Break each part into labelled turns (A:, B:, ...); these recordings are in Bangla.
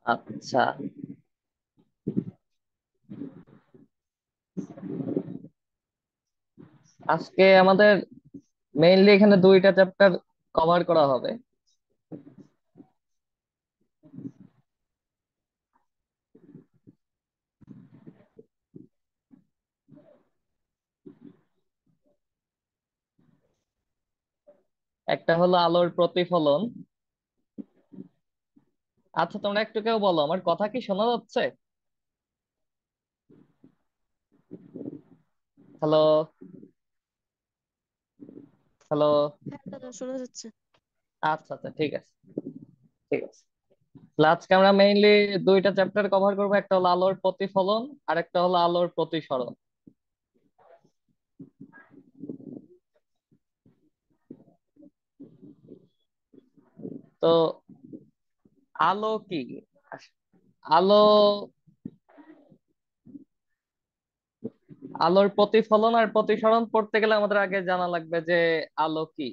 A: আচ্ছা, আজকে আমাদের মেইনলি এখানে দুইটা চ্যাপ্টার কভার করা হবে। একটা হলো আলোর প্রতিফলন। আচ্ছা, তোমরা একটু কেউ বলো, আমার কথা কি শোনা যাচ্ছে? হ্যালো? হ্যালো?
B: হ্যাঁ দাদা, শোনা যাচ্ছে।
A: আচ্ছা আচ্ছা, ঠিক আছে, ঠিক আছে। তাহলে আজকে আমরা মেইনলি দুইটা চ্যাপ্টার কভার করবো, একটা হলো আলোর প্রতিফলন আর একটা হলো আলোর প্রতিসরণ। তো আলো কি? আলো, আলোর প্রতিফলন আর প্রতিসরণ পড়তে গেলে আমাদের আগে জানা লাগবে যে আলো কি।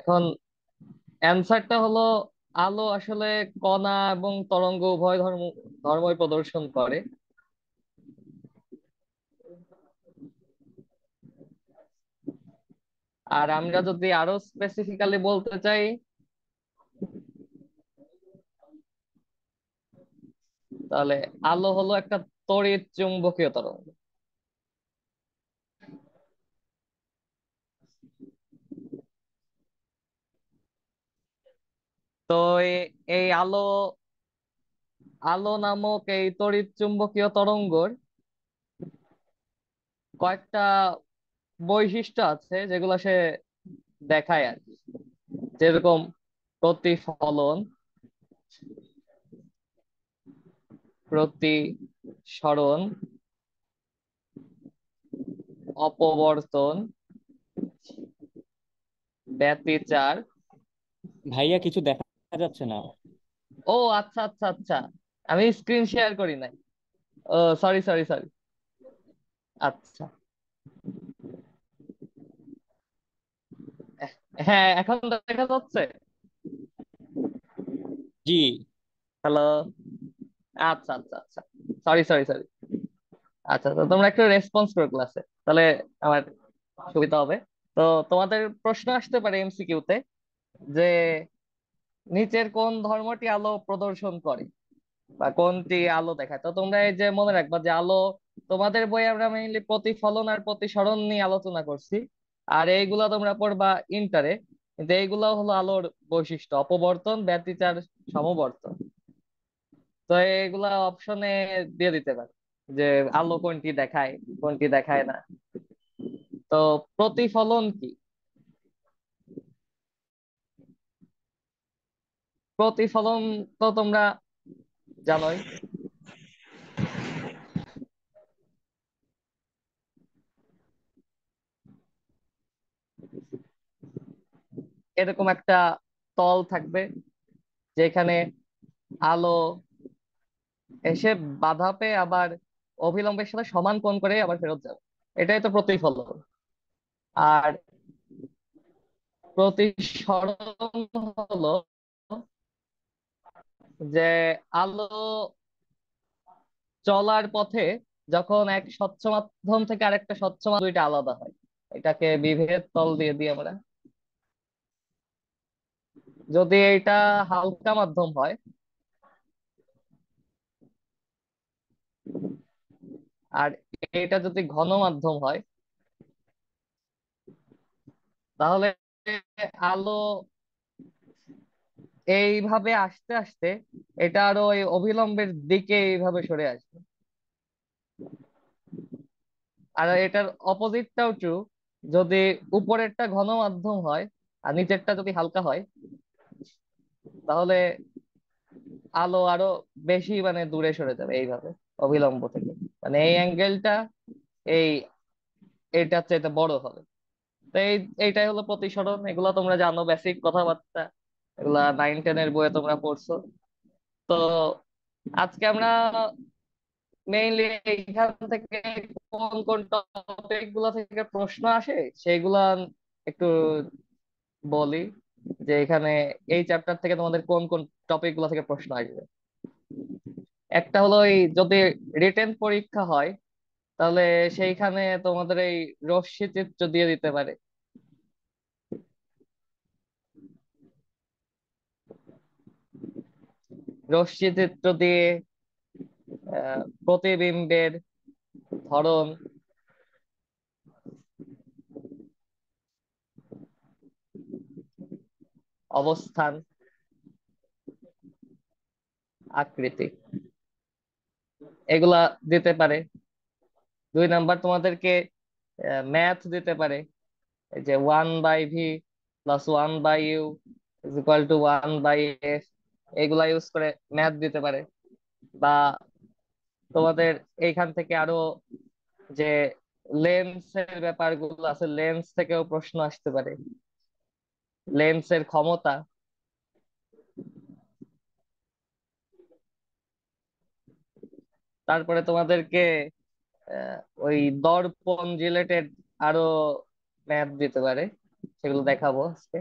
A: এখন অ্যান্সারটা হলো, আলো আসলে কণা এবং তরঙ্গ উভয় ধর্মই প্রদর্শন করে। আর আমরা যদি আরো স্পেসিফিক্যালি বলতে চাই, তাহলে আলো হলো একটা তড়িৎ চুম্বকীয় তরঙ্গ। তো এই আলো, আলো নামক এই তড়িৎ চুম্বকীয় তরঙ্গর কয়েকটা বৈশিষ্ট্য আছে যেগুলো সে দেখায় আর কি। যেরকম প্রতিফলন, প্রতিসরণ, অপবর্তন, ব্যতিচার।
C: ভাইয়া কিছু দেখা যাচ্ছে না।
A: ও আচ্ছা আচ্ছা আচ্ছা, আমি স্ক্রিন শেয়ার করি নাই। ও, সরি সরি সরি। আচ্ছা, হ্যাঁ এখন দেখা যাচ্ছে।
C: জি।
A: হ্যালো? আচ্ছা আচ্ছা আচ্ছা, সরি সরি সরি। আচ্ছা, তো তোমরা একটু রেসপন্স করো ক্লাসে, তাহলে আমার সুবিধা হবে। তো তোমাদের প্রশ্ন আসতে পারে এমসিকিউ তে যে নিচের কোন ধর্মটি আলো প্রদর্শন করে বা কোনটি আলো দেখায়। তো তোমরা এই যে মনে রাখবা যে আলো, তোমাদের বইয়ে আমরা মেইনলি প্রতিফলন আর প্রতিসরণ নিয়ে আলোচনা করছি, আর এইগুলা তোমরা পড়বা ইন্টারে। কিন্তু এইগুলা হলো আলোর বৈশিষ্ট্য: অপবর্তন, ব্যতিচার, সমবর্তন। তো এগুলা অপশনে দিয়ে দিতে পারে যে আলো কোনটি দেখায়, কোনটি দেখায় না। তো প্রতিফলন কি? প্রতিফলন তো তোমরা জানোই। এরকম একটা তল থাকবে যেখানে আলো এসে বাধা পেয়ে আবার অভিলম্বের সাথে সমান কোণ করে আবার ফেরত যাবে। এটাই তো প্রতিফলন। আর প্রতিসরণ হলো যে আলো চলার পথে যখন এক স্বচ্ছ মাধ্যম থেকে আরেকটা স্বচ্ছ মাধ্যম দুইটা আলাদা হয়, এটাকে বিভেদ তল দিয়ে দিই আমরা। যদি এটা হালকা মাধ্যম হয়, আর এটা যদি ঘন মাধ্যম হয়, তাহলে আলো এইভাবে আসতে আসতে এটা আরো ওই অভিলম্বের দিকে এইভাবে সরে আসবে। আর এটার অপোজিটটাও ট্রু, যদি উপরেরটা ঘন মাধ্যম হয় আর নিচেরটা যদি হালকা হয়, তাহলে আলো আরো বেশি মানে দূরে সরে যাবে এইভাবে অভিলম্ব থেকে। মানে এই অ্যাঙ্গেলটা এই এটার চাইতে বড় হবে। তো এইটাই হলো প্রতিসরণ। এগুলা তোমরা জানো, বেসিক কথাবার্তা, এগুলা 9-10 এর বইয়ে তোমরা পড়ছো। তো আজকে আমরা মেইনলি এইখান থেকে কোন কোন টপিক গুলা থেকে প্রশ্ন আসে সেগুলা একটু বলি। যে এখানে এই চ্যাপ্টার থেকে তোমাদের কোন কোন টপিক গুলো থেকে প্রশ্ন আসবে। একটা হলো এই যদি রিটেন পরীক্ষা হয় তাহলে সেইখানে তোমাদের এই রশ্মি চিত্র দিয়ে দিতে পারে। রশ্মি চিত্র দিয়ে প্রতিবিম্বের ধরন, অবস্থান, আকৃতি, এগুলা দিতে পারে। 2 নাম্বার তোমাদেরকে ম্যাথ দিতে পারে, এই যে 1/v+1/u = 1/f, এগুলা ইউজ করে ম্যাথ দিতে পারে। বা তোমাদের এইখান থেকে আরো যে লেন্সের ব্যাপারগুলো আছে, লেন্স থেকেও প্রশ্ন আসতে পারে, লেন্সের ক্ষমতা। তারপরে তোমাদেরকে আহ, ওই দর্পণ রিলেটেড আরো ম্যাথ দিতে পারে, সেগুলো দেখাবো আজকে।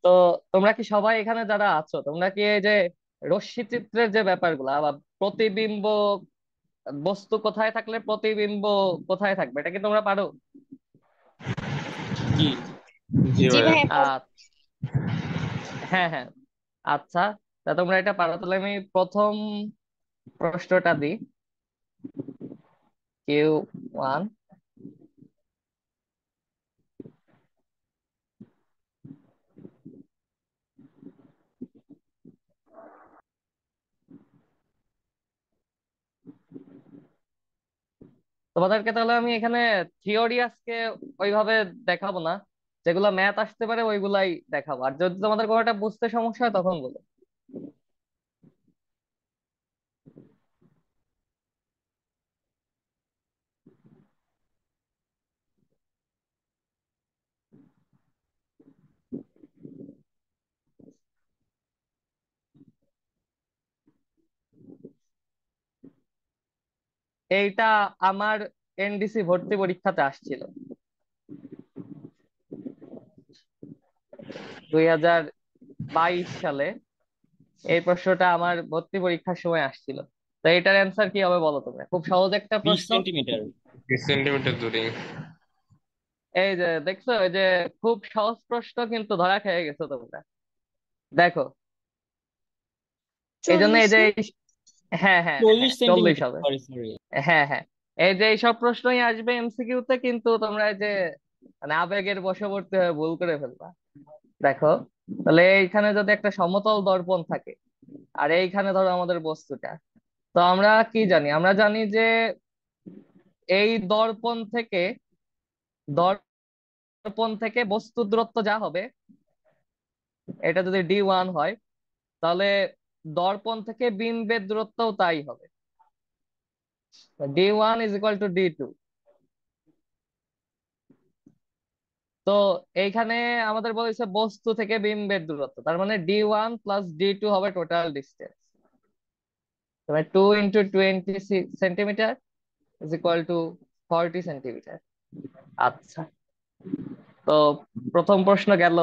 A: তো তোমরা কি সবাই এখানে যারা আছো, তোমরা কি এই যে রশ্মি চিত্রের যে ব্যাপারগুলা বা প্রতিবিম্ব, বস্তু কোথায় থাকলে প্রতিবিম্ব কোথায় থাকবে, এটা কি তোমরা পারো?
C: জি।
B: জি
D: জি
B: ভাইয়া।
D: ভাইয়া পারি।
A: হ্যাঁ হ্যাঁ, আচ্ছা। তা তোমরা এটা পারো, তাহলে আমি প্রথম প্রশ্নটা দিই। Q1, তোমাদেরকে তাহলে আমি এখানে থিওরি আজকে ওইভাবে দেখাবো না, যেগুলো ম্যাথ আসতে পারে ওইগুলাই দেখাবো। আর যদি তোমাদের কোনোটা বুঝতে সমস্যা হয় তখন বলো। এইটা আমার এনডিসি ভর্তি পরীক্ষাতে আসছিল 2022 সালে। এই প্রশ্নটা আমার ভর্তি পরীক্ষার সময় আসছিল। তো এটার অ্যান্সার কি হবে বলো তোমরা? খুব সহজ একটা
C: 20 সেন্টিমিটার।
B: 20 সেন্টিমিটার দূরে।
A: এই যে দেখছো, এই যে খুব সহজ প্রশ্ন কিন্তু ধরা খেয়ে গেছো তোমরা। দেখো, এই জন্য
D: 40
A: এই যে
D: না?
A: হ্যাঁ হ্যাঁ
C: চল্লিশ
A: হ্যাঁ, 40
C: সেন্টিমিটার
A: হবে।
C: Sorry sorry.
A: হ্যাঁ হ্যাঁ, এই যে এইসব প্রশ্নই আসবে এমসিকিউ তে, কিন্তু তোমরা এই যে মানে আবেগের বশবর্তী হয়ে ভুল করে ফেলবা। দেখো, তাহলে এইখানে যদি একটা সমতল দর্পণ থাকে আর এইখানে ধরো আমাদের বস্তুটা, তো আমরা কি জানি? আমরা জানি যে এই দর্পণ থেকে বস্তু দূরত্ব যা হবে, এটা যদি D1 হয়, তাহলে দর্পণ থেকে বিম্বের দূরত্বও তাই হবে। D1 = D2। তো এইখানে আমাদের বলেছে বস্তু থেকে বিম্বের দূরত্ব, তার মানে D1 + D2 হবে টোটাল ডিস্টেন্স। মানে 2 × 20 সেন্টিমিটার = 40 সেন্টিমিটার। আচ্ছা, তো প্রথম প্রশ্ন গেল।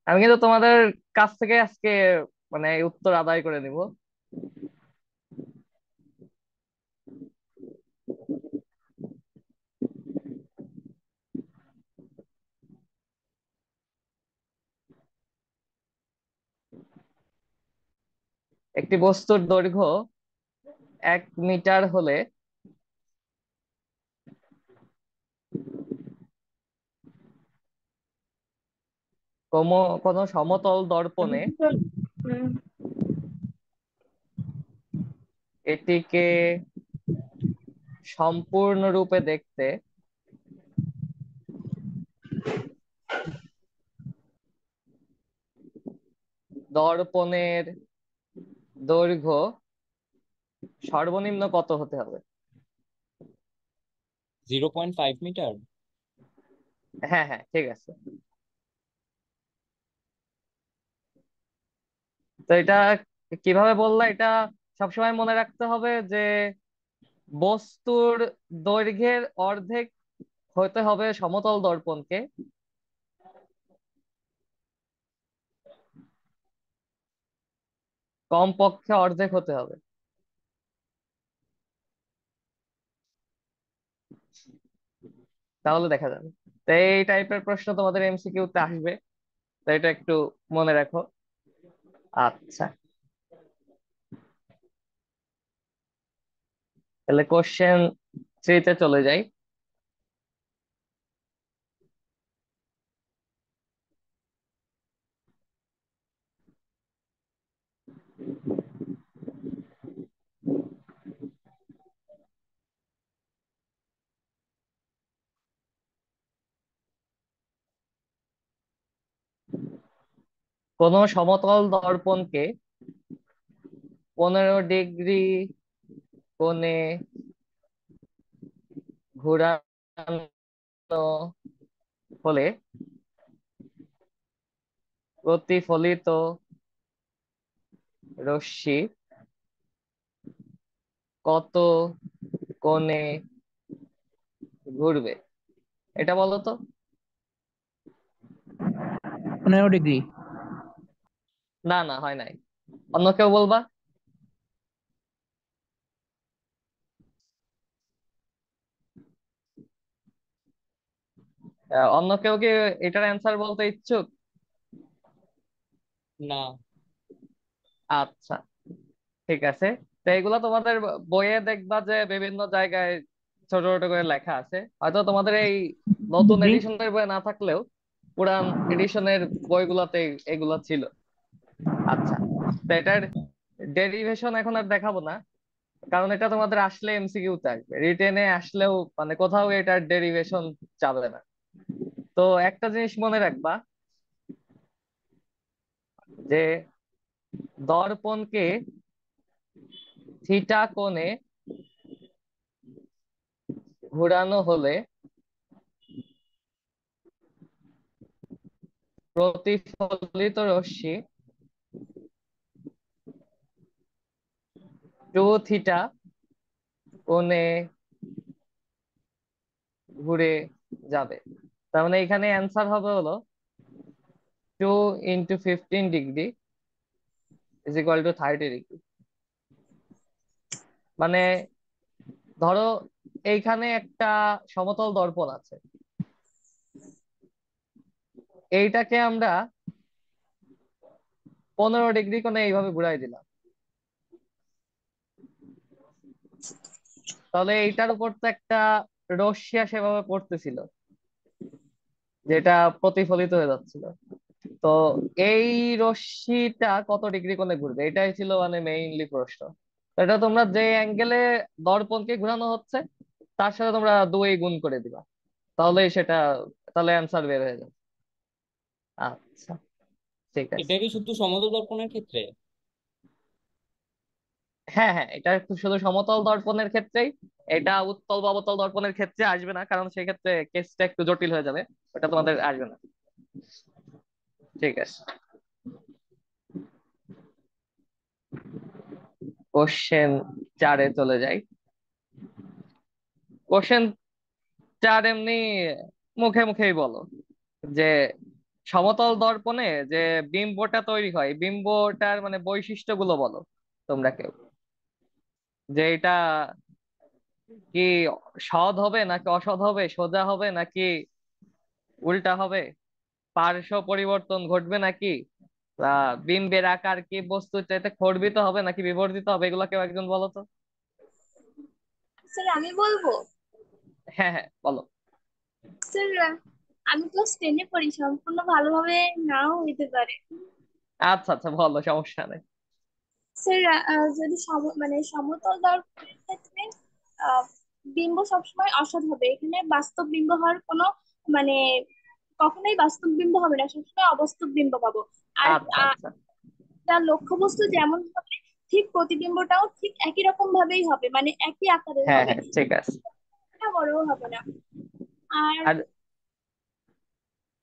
A: আমি কিন্তু তোমাদের কাছ থেকে আজকে মানে উত্তর আদায় করে নিব। একটি বস্তুর দৈর্ঘ্য 1 মিটার হলে কোন সমতল দর্পণে
D: হুম।
A: এটিকে সম্পূর্ণরূপে দেখতে দর্পণের দৈর্ঘ্য সর্বনিম্ন কত হতে হবে?
C: 0.5 মিটার।
A: হ্যাঁ হ্যাঁ, ঠিক আছে। তো এটা কিভাবে বললা? এটা সবসময় মনে রাখতে হবে যে বস্তুর দৈর্ঘ্যের অর্ধেক হতে হবে সমতল দর্পণকে, কমপক্ষে অর্ধেক হতে হবে। তাহলে দেখা যাবে। তো এই টাইপের প্রশ্ন তোমাদের এমসিকিউ তে আসবে, তো এটা একটু মনে রাখো। আচ্ছা, তাহলে কোশ্চেন 3 তে চলে যাই। কোন সমতল দর্পণকে 15 ডিগ্রি কোণে ঘোরানো হলে প্রতিফলিত রশ্মি কত কোণে ঘুরবে? এটা বলো তো।
D: 15 ডিগ্রি।
A: না না, হয় নাই। অন্য কেউ বলবা? অন্য কেউ কি এটার অ্যান্সার বলতে ইচ্ছুক?
C: না।
A: আচ্ছা, ঠিক আছে। তো এগুলো তোমাদের বইয়ে দেখবা যে বিভিন্ন জায়গায় ছোট ছোট করে লেখা আছে, হয়তো তোমাদের এই নতুন
D: ডিগ্রি।
A: এডিশনের বই না থাকলেও পুরান এডিশনের বইগুলোতে এগুলো ছিল। আচ্ছা, তো এটার ডেরিভেশন এখন আর দেখাবো না, কারণ এটা তোমাদের আসলে এমসিকিউ তে আসবে, রিটেনে আসলেও মানে কোথাও এটার ডেরিভেশন যাবে না। তো একটা জিনিস মনে রাখবা, যে দর্পণকে থিটা কোণে ঘোরানো হলে প্রতিফলিত রশ্মি 2 থিটা কোণে ঘুরে যাবে। তার মানে এখানে অ্যান্সার হবে হলো 2 × 15 degree is equal two 30 degree. মানে ধরো এইখানে একটা সমতল দর্পণ আছে, এইটাকে আমরা 15 ডিগ্রি কোণে এইভাবে ঘুরাই দিলাম, তাহলে এইটার উপর তো একটা রশ্মি সেভাবে পড়তেছিল, যেটা প্রতিফলিত হয়ে যাচ্ছিল। তো এই রশ্মিটা কত ডিগ্রি কোণে ঘুরবে, এটাই ছিল মানে মেইনলি প্রশ্ন। তো এটা তোমরা যে অ্যাঙ্গেলে দর্পণকে ঘোরানো হচ্ছে তার সাথে তোমরা 2 গুণ করে দিবা, তাহলে সেটা, তাহলে অ্যান্সার বের হয়ে যাবে। আচ্ছা, ঠিক আছে।
C: এটা কি শুধু সমতল দর্পণের ক্ষেত্রে?
A: হ্যাঁ হ্যাঁ, এটা একটু শুধু সমতল দর্পণের ক্ষেত্রেই, এটা উত্তল বা অবতল দর্পণের ক্ষেত্রে আসবে না, কারণ সেক্ষেত্রে কেসটা একটু জটিল হয়ে যাবে, ওটা তোমাদের আসবে না। ঠিক আছে, কোশ্চেন 4-এ চলে যাই। কোশ্চেন 4 এমনি মুখে মুখেই বলো যে সমতল দর্পণে যে বিম্বটা তৈরি হয়, বিম্বটার মানে বৈশিষ্ট্যগুলো বলো তোমরা কেউ, যে এটা কি সৎ হবে নাকি অসৎ হবে, সোজা হবে নাকি উল্টা হবে, পার্শ্ব পরিবর্তন ঘটবে নাকি, বিম্বের আকার কি বস্তুর চাইতে খর্বিত হবে নাকি বিবর্ধিত হবে, এগুলো কেউ একজন বলো তো।
E: স্যার আমি বলবো।
A: হ্যাঁ হ্যাঁ, বলো।
E: স্যার আমি ক্লাস 10-এ পড়ি, সম্পূর্ণ ভালোভাবে নাও হইতে পারে।
A: আচ্ছা আচ্ছা, বলো, সমস্যা নেই।
E: স্যার যদি মানে সমতল দর্পণের ক্ষেত্রে আহ, বিম্ব সবসময় অসৎ হবে, এখানে বাস্তব বিম্ব হওয়ার কোনো মানে কখনোই বাস্তব বিম্ব হবে না, সবসময় অবাস্তব বিম্ব পাবো। আর
A: আচ্ছা আচ্ছা,
E: তার লক্ষ্যবস্তু যেমন হবে ঠিক প্রতিবিম্বটাও ঠিক একই রকম ভাবেই হবে, মানে একই আকারের
A: হ্যাঁ
E: হবে,
A: হ্যাঁ, ঠিক আছে।
E: এটা বড়ও হবে না। আর
A: আর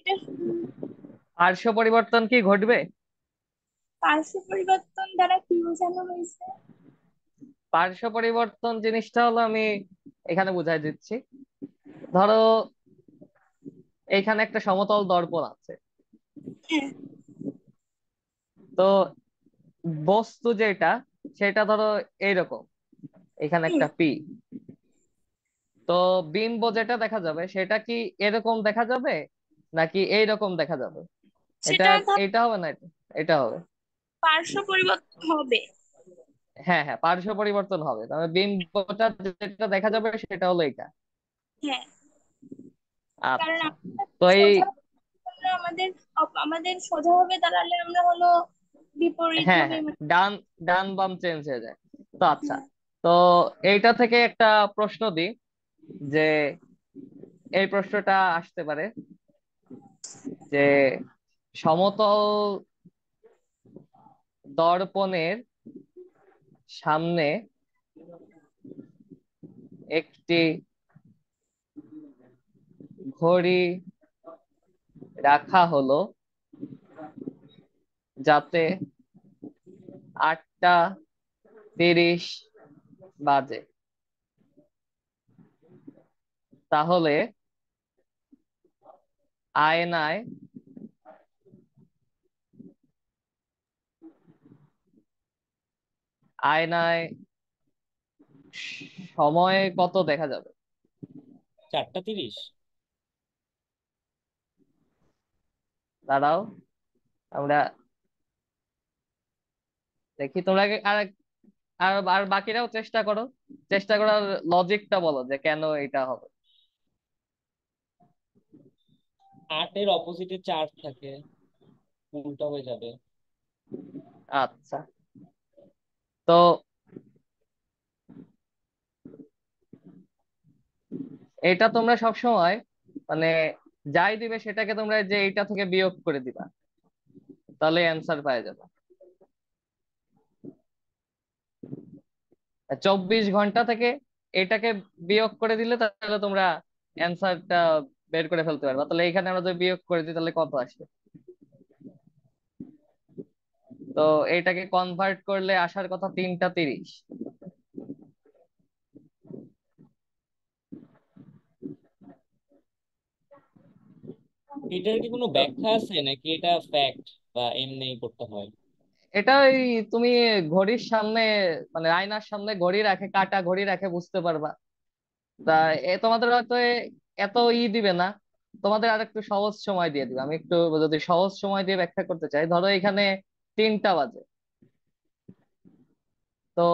E: এটা
A: পার্শ্ব পরিবর্তন কি ঘটবে?
E: পার্শ্ব পরিবর্তন দ্বারা কি বোঝানো হয়েছে?
A: পার্শ্ব পরিবর্তন জিনিসটা হলো, আমি এখানে বুঝাই দিচ্ছি। ধরো এইখানে একটা সমতল দর্পণ আছে।
E: হ্যাঁ।
A: তো বস্তু যেটা, সেটা ধরো এইরকম, এখানে
E: হুম।
A: একটা পি। তো বিম্ব যেটা দেখা যাবে সেটা কি এরকম দেখা যাবে নাকি এইরকম দেখা যাবে? এটা
E: সেটা ধর
A: এটা হবে না, এটা এটা হবে।
E: পার্শ্ব পরিবর্তন হবে।
A: হ্যাঁ হ্যাঁ, পার্শ্ব পরিবর্তন হবে, তবে বিম্বটা যেটা দেখা যাবে সেটা হলো এটা।
E: হ্যাঁ, কারণ
A: আচ্ছা।
E: আমরা
A: তো এই,
E: সোজা আমরা আমাদের সোজা ভাবে দাঁড়ালে আমরা হলো বিপরীত
A: হ্যাঁ
E: ভাবে
A: হ্যাঁ,
E: মানে।
A: ডান ডান বাম চেঞ্জ হয়ে যায়। তো আচ্ছা,
E: হ্যাঁ।
A: তো এইটা থেকে একটা প্রশ্ন দিই, যে এই প্রশ্নটা আসতে পারে যে সমতল দর্পণের সামনে একটি ঘড়ি রাখা হলো যাতে 8টা 30 বাজে। তাহলে আয়নায় আয়নায় সময় কত দেখা যাবে?
C: 4টা 30।
A: দাঁড়াও, আমরা দেখি, তোমরা আর আর আর বাকিরাও চেষ্টা করো, চেষ্টা করার লজিকটা বলো যে কেন এটা হবে।
C: 8-এর অপোজিটে 4 থাকে, উল্টা হয়ে যাবে।
A: আচ্ছা, তো এটা তোমরা সব সময় মানে যাই দিবে সেটাকে তোমরা যে এইটা থেকে বিয়োগ করে দিবা, তাহলে অ্যান্সার পাওয়া যাবে। 24 ঘন্টা থেকে এটাকে বিয়োগ করে দিলে তাহলে তোমরা অ্যান্সারটা বের করে ফেলতে পারবা। তাহলে এখানে আমরা যদি বিয়োগ করে দিই তাহলে কত আসবে? তো এটাকে কনভার্ট করলে আসার কথা 3টা 30।
C: এটার কি কোনো ব্যাখ্যা আছে নাকি এটা ফ্যাক্ট বা এমনি করতে হয়?
A: এটা ওই, তুমি ঘড়ির সামনে মানে আয়নার সামনে ঘড়ি রাখে, কাটা ঘড়ি রাখে, বুঝতে পারবা। তা তোমাদের হয়তো এত দিবে না, তোমাদের আর একটু সহজ সময় দিয়ে দিবে। আমি একটু যদি সহজ সময় দিয়ে ব্যাখ্যা করতে চাই, ধরো এখানে 3টা বাজে, তো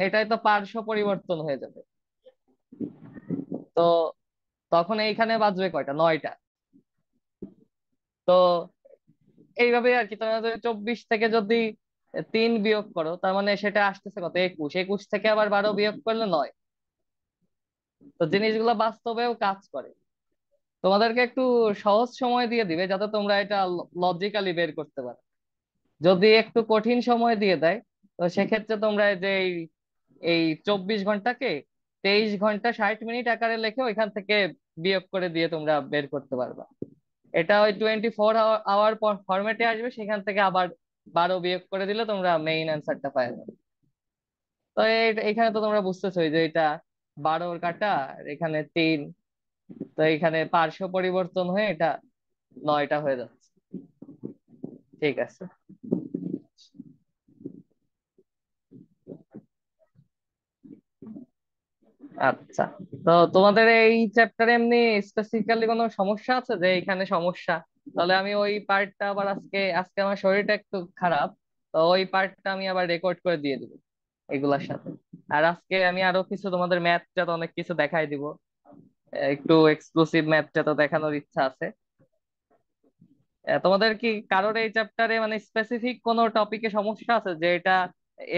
A: এটাই তো পার্শ্ব পরিবর্তন হয়ে যাবে। তো তখন এইখানে বাজবে কয়টা? 9টা। তো এইভাবে আর কি, তোমরা যদি 24 থেকে যদি 3 বিয়োগ করো, তার মানে সেটা আসতেছে কত? 21। 21 থেকে আবার 12 বিয়োগ করলে 9। তো জিনিসগুলো বাস্তবেও কাজ করে। তোমাদেরকে একটু সহজ সময় দিয়ে দিবে যাতে তোমরা এটা লজিক্যালি বের করতে পারো। যদি একটু কঠিন সময় দিয়ে দেয়, তো সেক্ষেত্রে তোমরা এই যে এই 24 ঘন্টাকে 23 ঘন্টা 60 মিনিট আকারে লিখে ওইখান থেকে বিয়োগ করে দিয়ে তোমরা বের করতে পারবা। এটা ওই 24 আওয়ার ফরম্যাটে আসবে, সেখান থেকে আবার 12 বিয়োগ করে দিলে তোমরা মেইন অ্যান্সারটা পাই যাবে। তো এখানে তো তোমরা বুঝতেছোই যে এটা 12-র কাটা, আর এখানে 3, তো এখানে পার্শ্ব পরিবর্তন হয়ে এটা 9টা হয়ে যাচ্ছে। ঠিক আছে। আচ্ছা, তো তোমাদের এই চ্যাপ্টারে এমনি স্পেসিফিক্যালি কোনো সমস্যা আছে যে এখানে সমস্যা? তাহলে আমি ওই পার্টটা আবার আজকে আজকে আমার শরীরটা একটু খারাপ, তো ওই পার্টটা আমি আবার রেকর্ড করে দিয়ে দিব এগুলার সাথে। আর আজকে আমি আরো কিছু তোমাদের ম্যাথটা তো অনেক কিছু দেখাই দিব, একটু এক্সক্লুসিভ ম্যাথটা তো দেখানোর ইচ্ছা আছে। তোমাদের কি কারোর এই চ্যাপ্টারে মানে স্পেসিফিক কোনো টপিকে সমস্যা আছে যে এটা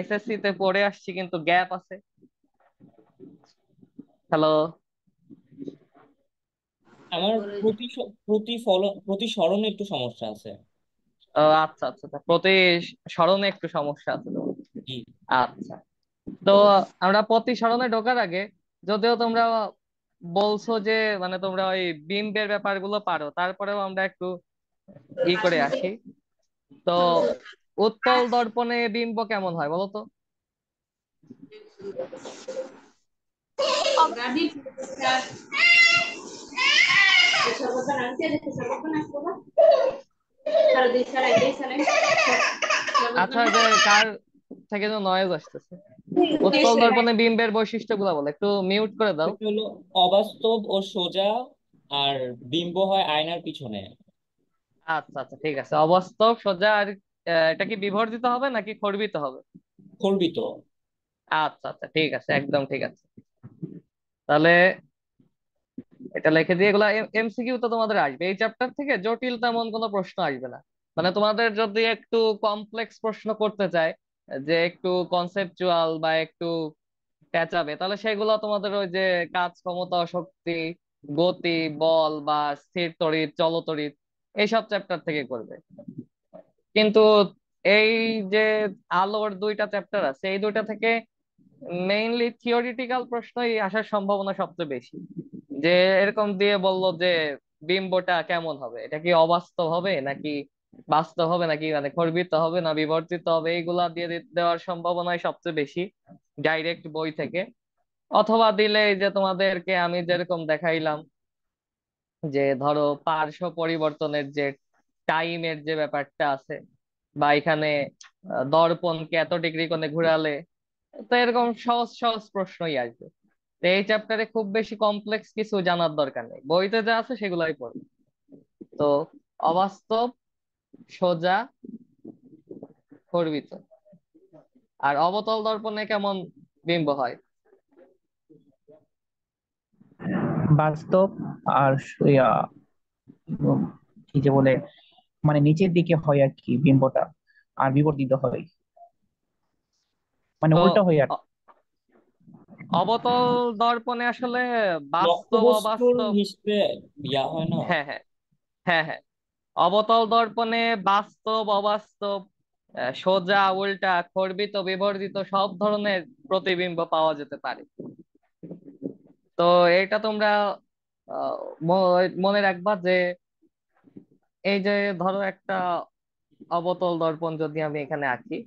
A: এসএসসি তে পড়ে আসছি কিন্তু গ্যাপ আছে? হ্যালো?
C: আমার প্রতিসরণে একটু সমস্যা আছে।
A: আচ্ছা আচ্ছা আচ্ছা, স্মরণে একটু সমস্যা আছে তোমার।
C: জি।
A: আচ্ছা, তো আমরা স্মরণে ঢোকার আগে, যদিও তোমরা বলছো যে মানে তোমরা ওই বিম্বের ব্যাপারগুলো পারো, তারপরেও আমরা একটু করে আসি। তো উত্তল দর্পণে বিম্ব কেমন হয় বলো তো? আচ্ছা, ওই যে কার থেকে যেন নয়েজ আসতেছে। উৎতল দর্পণে বিম্বের বৈশিষ্ট্যগুলো বলে, একটু মিউট করে দাও।
C: এটা হলো অবাস্তব ও সোজা, আর বিম্ব হয় আয়নার পিছনে।
A: আচ্ছা আচ্ছা, ঠিক আছে। অবাস্তব, সোজা, আর এটা কি বিবর্জিত হবে নাকি খর্বিত হবে?
C: খর্বিত।
A: আচ্ছা আচ্ছা, ঠিক আছে, একদম ঠিক আছে। তাহলে এটা লিখে দিয়ে, এগুলা এমসিকিউ তো তোমাদের আসবে এই চ্যাপ্টার থেকে, জটিল তেমন কোনো প্রশ্ন আসবে না। মানে তোমাদের যদি একটু কমপ্লেক্স প্রশ্ন করতে চায়, যে একটু কনসেপচুয়াল বা একটু পেঁচাবে, তাহলে সেগুলো তোমাদের ওই যে কাজ, ক্ষমতা, শক্তি, গতি, বল বা স্থির তড়িৎ, চলতড়িৎ, এইসব চ্যাপ্টার থেকে করবে। কিন্তু এই যে আলোর দুইটা চ্যাপ্টার আছে, এই দুইটা থেকে মেইনলি থিওরিটিক্যাল প্রশ্নই আসার সম্ভাবনা সবচেয়ে বেশি। যে এরকম দিয়ে বললো যে বিম্বটা কেমন হবে, এটা কি অবাস্তব হবে নাকি বাস্তব হবে, নাকি মানে খর্বিত হবে না বিবর্তিত হবে, এইগুলা দিয়ে দেওয়ার সম্ভাবনাই সবচেয়ে বেশি ডাইরেক্ট বই থেকে। অথবা দিলে এই যে তোমাদেরকে আমি যেরকম দেখাইলাম, যে ধরো পার্শ্ব পরিবর্তনের যে টাইমের যে ব্যাপারটা আছে, বা এখানে দর্পণকে এত ডিগ্রি কোণে ঘুরালে, তো এরকম সহজ সহজ প্রশ্নই আসবে। তো এই চ্যাপ্টারে খুব বেশি কমপ্লেক্স কিছু জানার দরকার নেই, বইতে যা আছে সেগুলাই পড়বে। তো অবাস্তব, সোজা, খর্বিত। আর অবতল দর্পণে কেমন বিম্ব হয়?
D: বাস্তব। আর উম, কি যে বলে, মানে নিচের দিকে হয় আর কি বিম্বটা, আর বিবর্তিত হয়, মানে
A: তো
D: উল্টো হয় আর।
A: অ- অবতল দর্পণে আসলে বাস্তব
C: লক্ষ্যবস্তুর
A: অবাস্তব,
C: হিসেবে ইয়া হয় না।
A: হ্যাঁ হ্যাঁ, হ্যাঁ হ্যাঁ, অবতল দর্পণে বাস্তব অবাস্তব, সোজা উল্টা খর্বিত বিবর্জিত সব ধরনের প্রতিবিম্ব পাওয়া যেতে পারে। তো এটা তোমরা আহ, মনে রাখবা যে এই যে ধরো একটা অবতল দর্পণ যদি আমি এখানে আঁকি,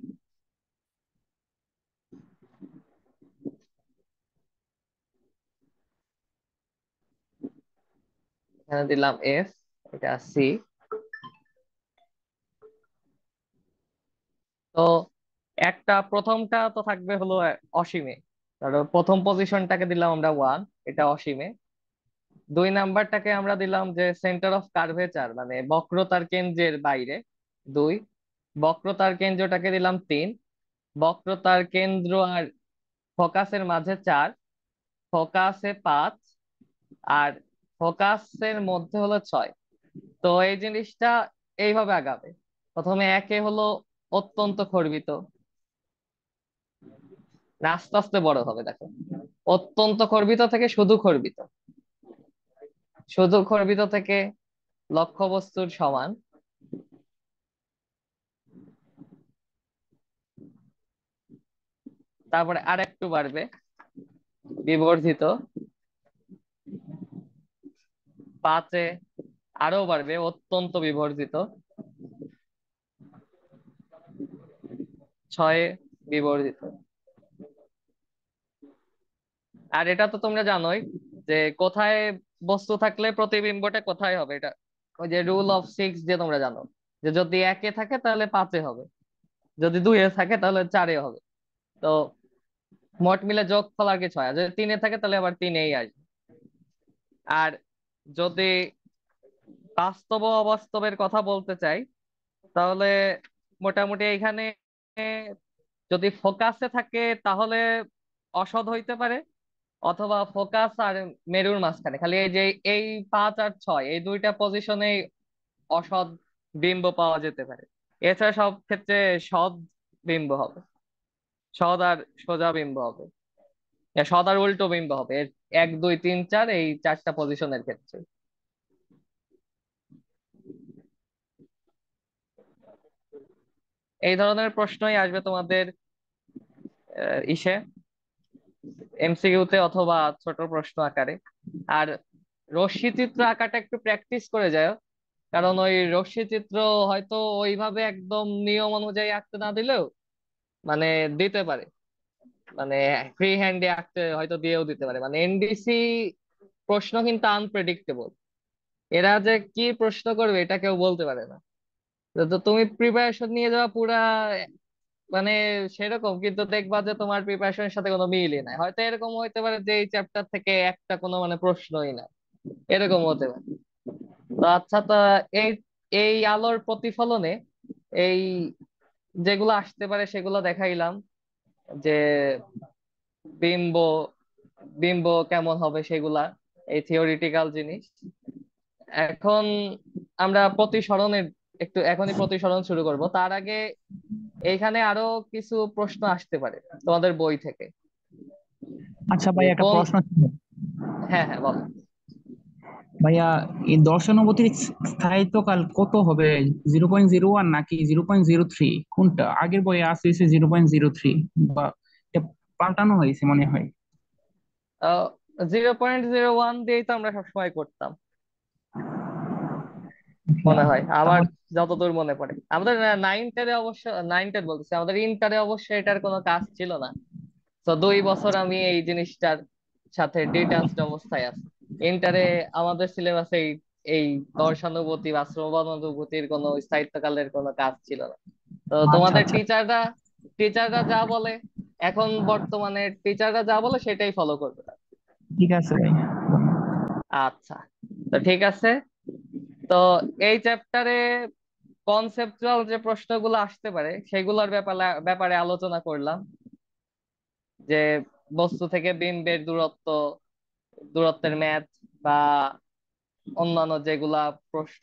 A: এখানে দিলাম এফ, এটা সি। তো একটা প্রথমটা তো থাকবে হলো অসীমে, ধরো প্রথম পজিশনটাকে দিলাম আমরা ওয়ান, এটা অসীমে। দুই নাম্বারটাকে আমরা দিলাম যে সেন্টার অফ কার্ভেচার, মানে বক্রতার কেন্দ্রের বাইরে, দুই। বক্রতার কেন্দ্রটাকে দিলাম তিন। বক্রতার কেন্দ্র আর ফোকাসের মাঝে চার। ফোকাসে পাঁচ। আর ফোকাসের মধ্যে হলো ছয়। তো এই জিনিসটা এইভাবে আগাবে। প্রথমে একে হলো অত্যন্ত খর্বিত, না আস্তে আস্তে বড় হবে, দেখো। অত্যন্ত খর্বিত থেকে শুধু খর্বিত, শুধু খর্বিত থেকে লক্ষ্যবস্তুর সমান, তারপরে আর একটু বাড়বে, বিবর্ধিত। পাঁচে আরো বাড়বে, অত্যন্ত বিবর্জিত। ছয়ে বিবর্জিত। আর এটা তো তোমরা জানোই যে কোথায় বস্তু থাকলে প্রতিবিম্বটা কোথায় হবে, এটা ওই যে রুল অফ সিক্স যে তোমরা জানো, যে যদি একে থাকে তাহলে পাঁচে হবে, যদি দুইয়ে থাকে তাহলে চারে হবে। তো মোট মিলে যোগফল আর কিছু হয়, আর যদি তিনে থাকে তাহলে আবার তিনেই আসবে। আর যদি বাস্তব ও অবাস্তবের কথা বলতে চাই, তাহলে মোটামুটি এখানে যদি ফোকাসে থাকে তাহলে অসৎ হইতে পারে, অথবা ফোকাস আর মেরুর মাঝখানে খালি এই যে এই পাঁচ আর ছয়, এই দুইটা পজিশনে অসৎ বিম্ব পাওয়া যেতে পারে। এছাড়া সব ক্ষেত্রে সৎ বিম্ব হবে, সৎ আর সোজা বিম্ব হবে, সৎ আর উল্টো বিম্ব হবে এক দুই তিন চার, এই চারটা পজিশনের ক্ষেত্রে। এই ধরনের প্রশ্নই আসবে তোমাদের ইসে এমসিকিউতে অথবা ছোট প্রশ্ন আকারে। আর রশ্মি চিত্র আঁকাটা একটু প্র্যাকটিস করে যাও, কারণ ওই রশ্মি চিত্র হয়তো ওইভাবে একদম নিয়ম অনুযায়ী আঁকতে না দিলেও মানে দিতে পারে। মানে ফ্রি হ্যান্ডে আঁকতে হয়তো দিয়েও দিতে পারে। মানে এনডিসি প্রশ্ন কিন্তু আনপ্রেডিক্টেবল, এরা যে কি প্রশ্ন করবে এটা কেউ বলতে পারে না। তো তো তুমি প্রিপারেশন নিয়ে যাওয়া পুরা মানে সেরকম, কিন্তু দেখবা যে তোমার প্রিপারেশনের সাথে কোনো মিলই নাই। হয়তো এরকম হইতে পারে যে এই চ্যাপ্টার থেকে একটা কোনো মানে প্রশ্নই না, এরকম হতে পারে। তো আচ্ছা, তো এই এই আলোর প্রতিফলনে এই যেগুলো আসতে পারে সেগুলো দেখাইলাম, যে বিম্ব বিম্ব কেমন হবে সেগুলা, এই থিওরিটিক্যাল জিনিস। এখন আমরা প্রতিসরণের একটু এখনই প্রতিসরণ শুরু করব। তার আগে এইখানে আরো কিছু প্রশ্ন আসতে পারে তোমাদের বই থেকে,
D: আচ্ছা
A: যে
D: ভাই, একটা
A: কোন।
D: প্রশ্ন ছিল।
A: হ্যাঁ হ্যাঁ, বলো।
D: ভাইয়া, এই দর্শানুভূতির স্থায়িত্বকাল কত হবে? 0.01 নাকি 0.03? কোনটা আগের বইয়ে আছে? 0.03, বা এটা পাল্টানো হয়েছে মনে হয়।
A: 0.01 দিয়েই তো আমরা সবসময় করতাম
D: আচ্ছা,
A: মনে হয় আমার,
D: তাহলে
A: যতদূর মনে পড়ে। আমাদের নাইন টেনে অবশ্য, নাইন টেন বলতেছি, আমাদের ইন্টারে অবশ্য এটার কোনো কাজ ছিল না। তো 2 বছর আমি এই জিনিসটার সাথে ডিটাচড অবস্থায় আছি। ইন্টারে আমাদের সিলেবাসে এই এই দর্শানুভূতি বা শ্রবণানুভূতির কোনো স্থায়িত্বকালের কোনো কাজ ছিল না। তো
D: আচ্ছা
A: তোমাদের
D: আচ্ছা,
A: টিচাররা টিচাররা যা বলে, এখন বর্তমানে টিচাররা যা বলে সেটাই ফলো করবে।
D: ঠিক আছে ভাই।
A: আচ্ছা, তো ঠিক আছে। তো এই চ্যাপ্টারে কনসেপচুয়াল যে প্রশ্নগুলো আসতে পারে সেগুলোর ব্যাপারে ব্যাপারে আলোচনা করলাম, যে বস্তু থেকে বিম্বের দূরত্ব, দূরত্বের ম্যাথ বা অন্যান্য যেগুলা প্রশ্ন।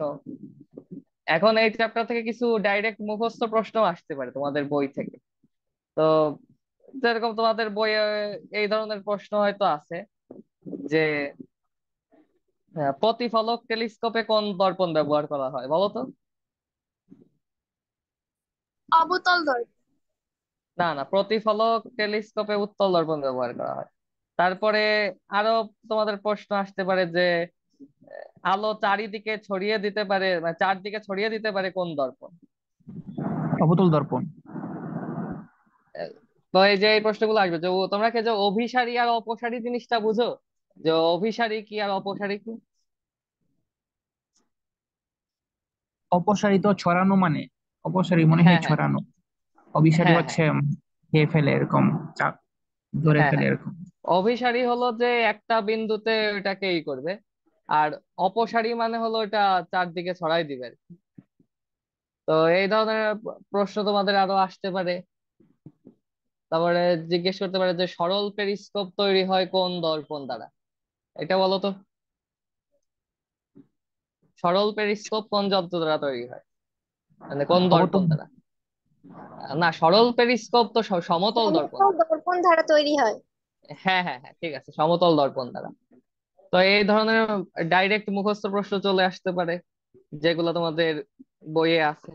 A: এখন এই চ্যাপ্টার থেকে কিছু ডাইরেক্ট মুখস্থ প্রশ্ন আসতে পারে তোমাদের বই থেকে। তো যেরকম তোমাদের বইয়ে এই ধরনের প্রশ্ন হয়তো আছে, যে প্রতিফলক টেলিস্কোপে কোন দর্পণ ব্যবহার করা হয় বলো তো।
E: অবতল দর্পণ।
A: না না, প্রতিফলক টেলিস্কোপে উত্তল দর্পণ ব্যবহার করা হয়। তারপরে আরো তোমাদের প্রশ্ন আসতে পারে যে আলো চারিদিকে ছড়িয়ে দিতে পারে, মানে চারদিকে ছড়িয়ে দিতে পারে কোন দর্পণ।
D: অবতল দর্পণ।
A: আহ, তো এই যে এই প্রশ্নগুলো আসবে, যে তোমরা কি যে অভিসারী আর অপসারী জিনিসটা বুঝো, যে অভিসারী কি আর অপসারী কি?
D: অপসারিত ছড়ানো মানে, অপসারী মনে হয়
A: হ্যাঁ হ্যাঁ
D: ছড়ানো, অভিসারী
A: হ্যাঁ হ্যাঁ
D: হচ্ছে খেয়ে ফেলে এরকম, চাপ ধরে
A: হ্যাঁ
D: ফেলে
A: হ্যাঁ।
D: এরকম।
A: অভিসারী হলো যে একটা বিন্দুতে ওটাকে ই করবে, আর অপসারী মানে হলো এটা চারদিকে ছড়াই দিবে আর কি। তো এই ধরনের প্রশ্ন তোমাদের আরো আসতে পারে। তারপরে জিজ্ঞেস করতে পারে যে সরল পেরিস্কোপ তৈরি হয় কোন দর্পণ দ্বারা, এটা বলো তো। সরল পেরিস্কোপ কোন যন্ত্র দ্বারা তৈরি হয়, মানে কোন
D: অবতল।
A: দর্পণ দ্বারা? না, সরল পেরিস্কোপ তো সমতল দর্পণ
E: সমতল
A: দ্বারা।
E: দর্পণ দ্বারা তৈরি হয়।
A: হ্যাঁ হ্যাঁ হ্যাঁ, ঠিক আছে, সমতল দর্পণ দ্বারা। তো এই ধরনের ডাইরেক্ট মুখস্থ প্রশ্ন চলে আসতে পারে যেগুলো তোমাদের বইয়ে আছে।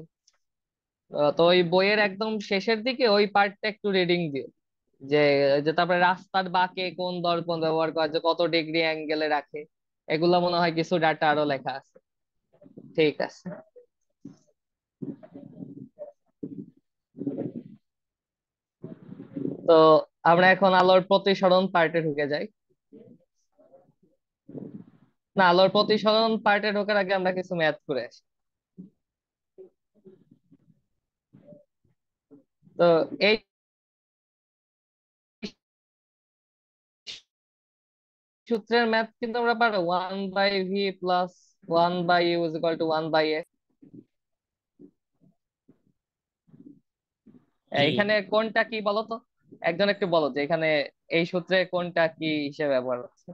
A: তো ওই বইয়ের একদম শেষের দিকে ওই পার্টটা একটু রিডিং দিও, যে যে তারপরে রাস্তার বাঁকে কোন দর্পণ ব্যবহার করা হয়, যে কত ডিগ্রি অ্যাঙ্গেলে রাখে, এগুলো মনে হয় কিছু ডাটা আরো লেখা আছে। ঠিক আছে। তো আমরা এখন আলোর প্রতিসরণ পার্টে ঢুকে যাই। না, আলোর প্রতিসরণ পার্টে ঢোকার আগে আমরা কিছু ম্যাথ করে আসি। তো এই সূত্রের ম্যাথ কিন্তু আমরা পারো, 1/v+1/u=1/a।
C: জি।
A: এখানে কোনটা কি বলো তো, একজন একটু বলো যে এখানে এই সূত্রে কোনটা কি হিসেবে ব্যবহার হচ্ছে।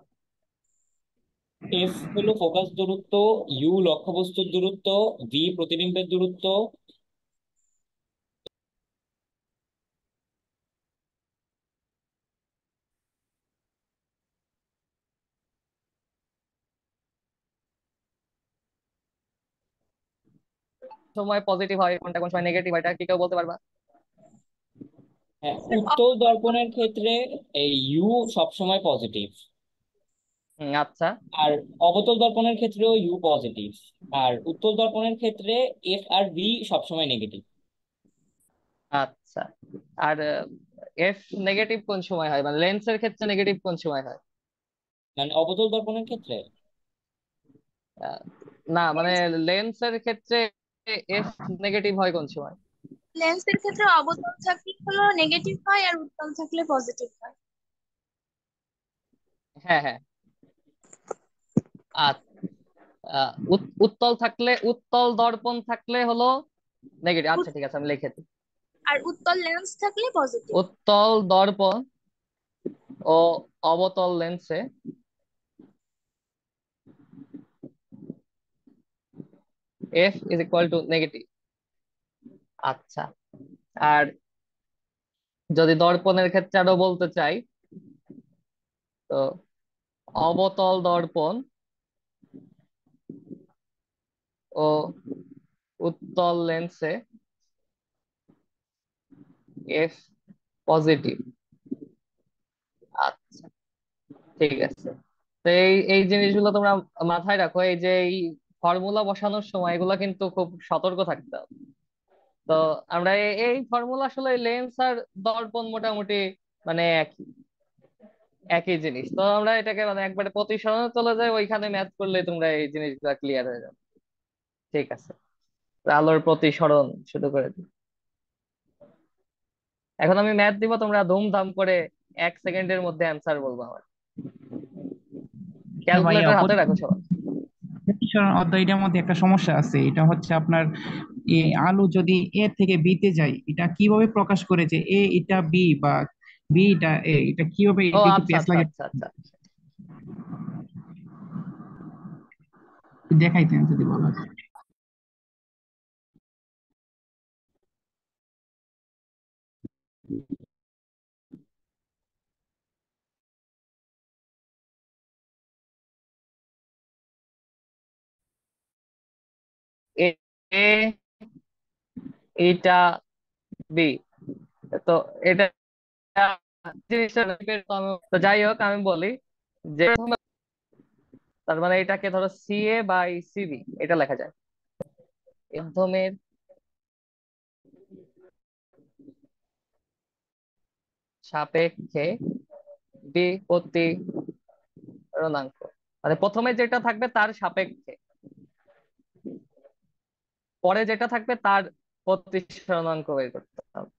C: এফ হলো ফোকাস দূরত্ব, ইউ লক্ষ্যবস্তুর দূরত্ব, ভি প্রতিবিম্বের দূরত্ব।
A: সময় পজিটিভ হয়, কোনটা কোন সময় নেগেটিভ হয়, এটা কি কেউ বলতে পারবা?
C: হ্যাঁ, উত্তল দর্পণের ক্ষেত্রে এই ইউ সবসময় পজিটিভ,
A: আচ্ছা
C: আর অবতল দর্পণের ক্ষেত্রেও ইউ পজিটিভ, আর উত্তল দর্পণের ক্ষেত্রে এফ আর ভি সবসময় নেগেটিভ।
A: আচ্ছা। আর এফ নেগেটিভ কোন সময় হয়, মানে লেন্সের ক্ষেত্রে নেগেটিভ কোন সময় হয়?
C: মানে অবতল দর্পণের ক্ষেত্রে?
A: আহ, না মানে লেন্সের ক্ষেত্রে এফ নেগেটিভ হয় কোন সময়?
E: লেন্সের ক্ষেত্রে অবতল থাকলে হলো নেগেটিভ হয় আর উত্তল থাকলে পজিটিভ হয়।
A: হ্যাঁ হ্যাঁ। আর উত্তল থাকলে, উত্তল দর্পণ থাকলে হলো নেগেটিভ। আচ্ছা
E: উত-
A: ঠিক আছে, আমি লিখে দিই।
E: আর উত্তল লেন্স থাকলে পজিটিভ।
A: উত্তল দর্পণ ও অবতল লেন্সে F is equal to negative. আচ্ছা, আর যদি দর্পণের ক্ষেত্রে আরো বলতে চাই, তো অবতল দর্পণ ও উত্তল লেন্সে এফ পজিটিভ। আচ্ছা ঠিক আছে। তো এই এই জিনিসগুলো তোমরা মাথায় রাখো, এই যে এই ফর্মুলা বসানোর সময় এগুলো কিন্তু খুব সতর্ক থাকতে হবে। তো আমরা এই ফর্মুলা আসলে লেন্স আর দর্পণ মোটামুটি মানে একই একই জিনিস। তো আমরা এটাকে মানে একবারে প্রতিসরণে চলে যাই, ওইখানে ম্যাথ করলে তোমরা এই জিনিসগুলো ক্লিয়ার হয়ে যাবে। ঠিক আছে, আলোর প্রতিসরণ শুরু করে দিই। এখন আমি ম্যাথ দিব, তোমরা ধুমধাম করে 1 সেকেন্ডের মধ্যে অ্যান্সার বলবো আমার।
D: আচ্ছা ভাইয়া,
A: ক্যালকুলেটর হাতে রাখো সবাই।
D: প্রতিসরণ অধ্যায়টার মধ্যে একটা সমস্যা আছে। এটা হচ্ছে আপনার আলো যদি এ থেকে বি তে যায়, এটা কিভাবে প্রকাশ করে যে এ এটা বি বা বি এটা এ, এটা কিভাবে,
A: ও
D: এটা একটু
A: আচ্ছা
D: পেঁচ
A: আচ্ছা
D: লাগে
A: আচ্ছা আচ্ছা।
D: দেখাইতেন যদি বলা যায়।
A: এ এ এটা বি, তো এটা জিনিসটা বের তো যাই হোক আমি বলি যে তার মানে এটাকে ধরো সিএ বাই সিবি এটা লেখা যায়। মাধ্যমের সাপেক্ষে বিপত্তিরণাঙ্ক, মানে প্রথমে যেটা থাকবে তার সাপেক্ষে, পরে যেটা থাকবে তার প্রতিসরণাঙ্ক বের করতে হবে।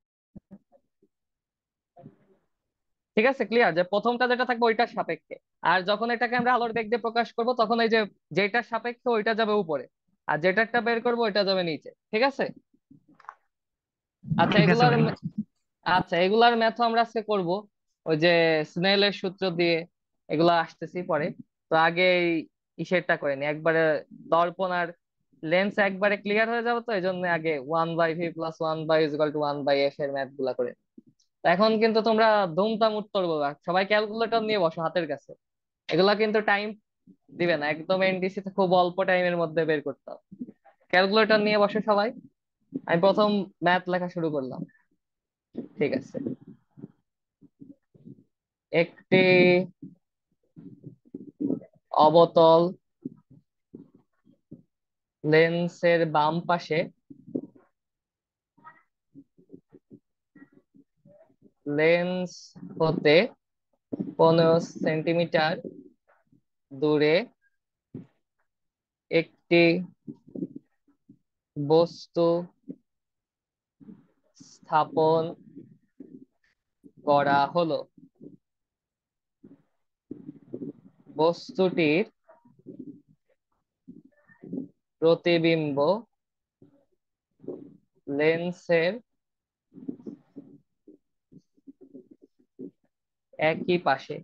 A: ঠিক আছে, ক্লিয়ার যে প্রথমটা যেটা থাকবে ওইটার সাপেক্ষে, আর যখন এটাকে আমরা আলোর বেগ দিয়ে প্রকাশ করব তখন এই যে যেটার সাপেক্ষে ওইটা যাবে উপরে, আর যেটারটা বের করবো ওইটা যাবে নিচে। ঠিক আছে। আচ্ছা
D: ঠিক আছে
A: এগুলার
D: ভাই।
A: আচ্ছা এগুলার ম্যাথ আমরা আজকে করব, ওই যে স্নেলের সূত্র দিয়ে। এগুলা আসতেছি পরে। তো আগে এই ইসেরটা করে নি একবারে, দর্পণ আর লেন্স একবারে ক্লিয়ার হয়ে যাবে, তো এই জন্য আগে 1/v+1/(1/f) এর ম্যাথ গুলা করে নিই। তো এখন কিন্তু তোমরা দুমদাম উত্তর বলবা, সবাই ক্যালকুলেটর নিয়ে বসো হাতের কাছে। এগুলা কিন্তু টাইম দিবে না, একদম এনডিসি তে খুব অল্প টাইমের মধ্যে বের করতে হবে। ক্যালকুলেটর নিয়ে বসো সবাই। আমি প্রথম ম্যাথ লেখা শুরু করলাম। ঠিক আছে, একটি অবতল লেন্সের বাম পাশে লেন্স হতে 15 সেন্টিমিটার দূরে একটি বস্তু স্থাপন করা হলো। বস্তুটির প্রতিবিম্ব লেন্সের একই পাশে,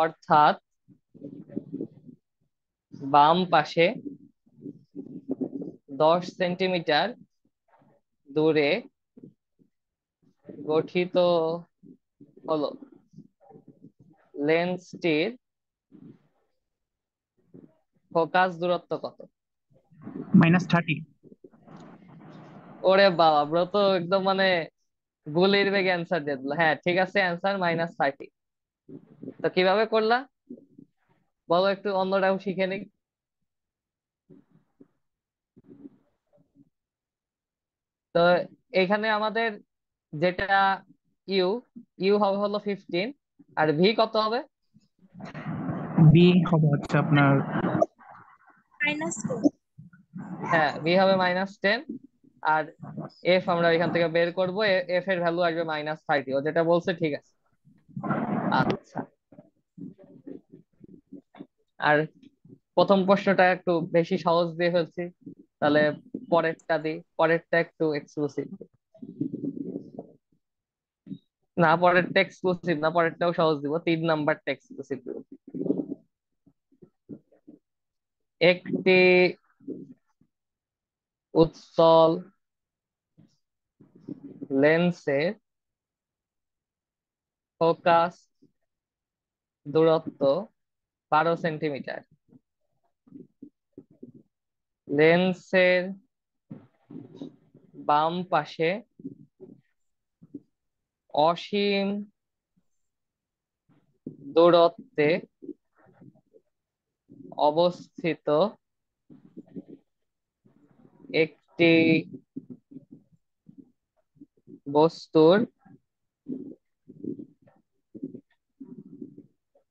A: অর্থাৎ বাম পাশে 10 সেন্টিমিটার দূরে গঠিত হলো। লেন্সটির ফোকাস দূরত্ব কত?
D: -30।
A: ওরে বাবা, ব্রো তো একদম মানে গুলির বেগে অ্যান্সার দিয়ে দিল। হ্যাঁ ঠিক আছে, অ্যান্সার -30। তো কিভাবে করলা বলো একটু, অন্যরাও শিখে নিক। তো এখানে আমাদের যেটা ইউ ইউ হবে হলো 15, আর ভি কত হবে?
D: বি হবে হচ্ছে আপনার
E: -10।
A: হ্যাঁ, ভি হবে -10, আর এফ আমরা এখান থেকে বের করব, এফ এর ভ্যালু আসবে -30। ও যেটা বলছে ঠিক আছে। আচ্ছা, আর প্রথম প্রশ্নটা একটু বেশি সহজ দিয়ে ফেলছি, তাহলে পরেরটা দিই, পরেরটা একটু এক্সক্লুসিভ। না, পরেরটা এক্সক্লুসিভ না, পরেরটাও সহজ দিব, 3 নাম্বারটা এক্সক্লুসিভ দিব। একটি উৎসল লেন্সের ফোকাস দূরত্ব 12 সেন্টিমিটার। লেন্সের বাম পাশে অসীম দূরত্বে অবস্থিত একটি বস্তুর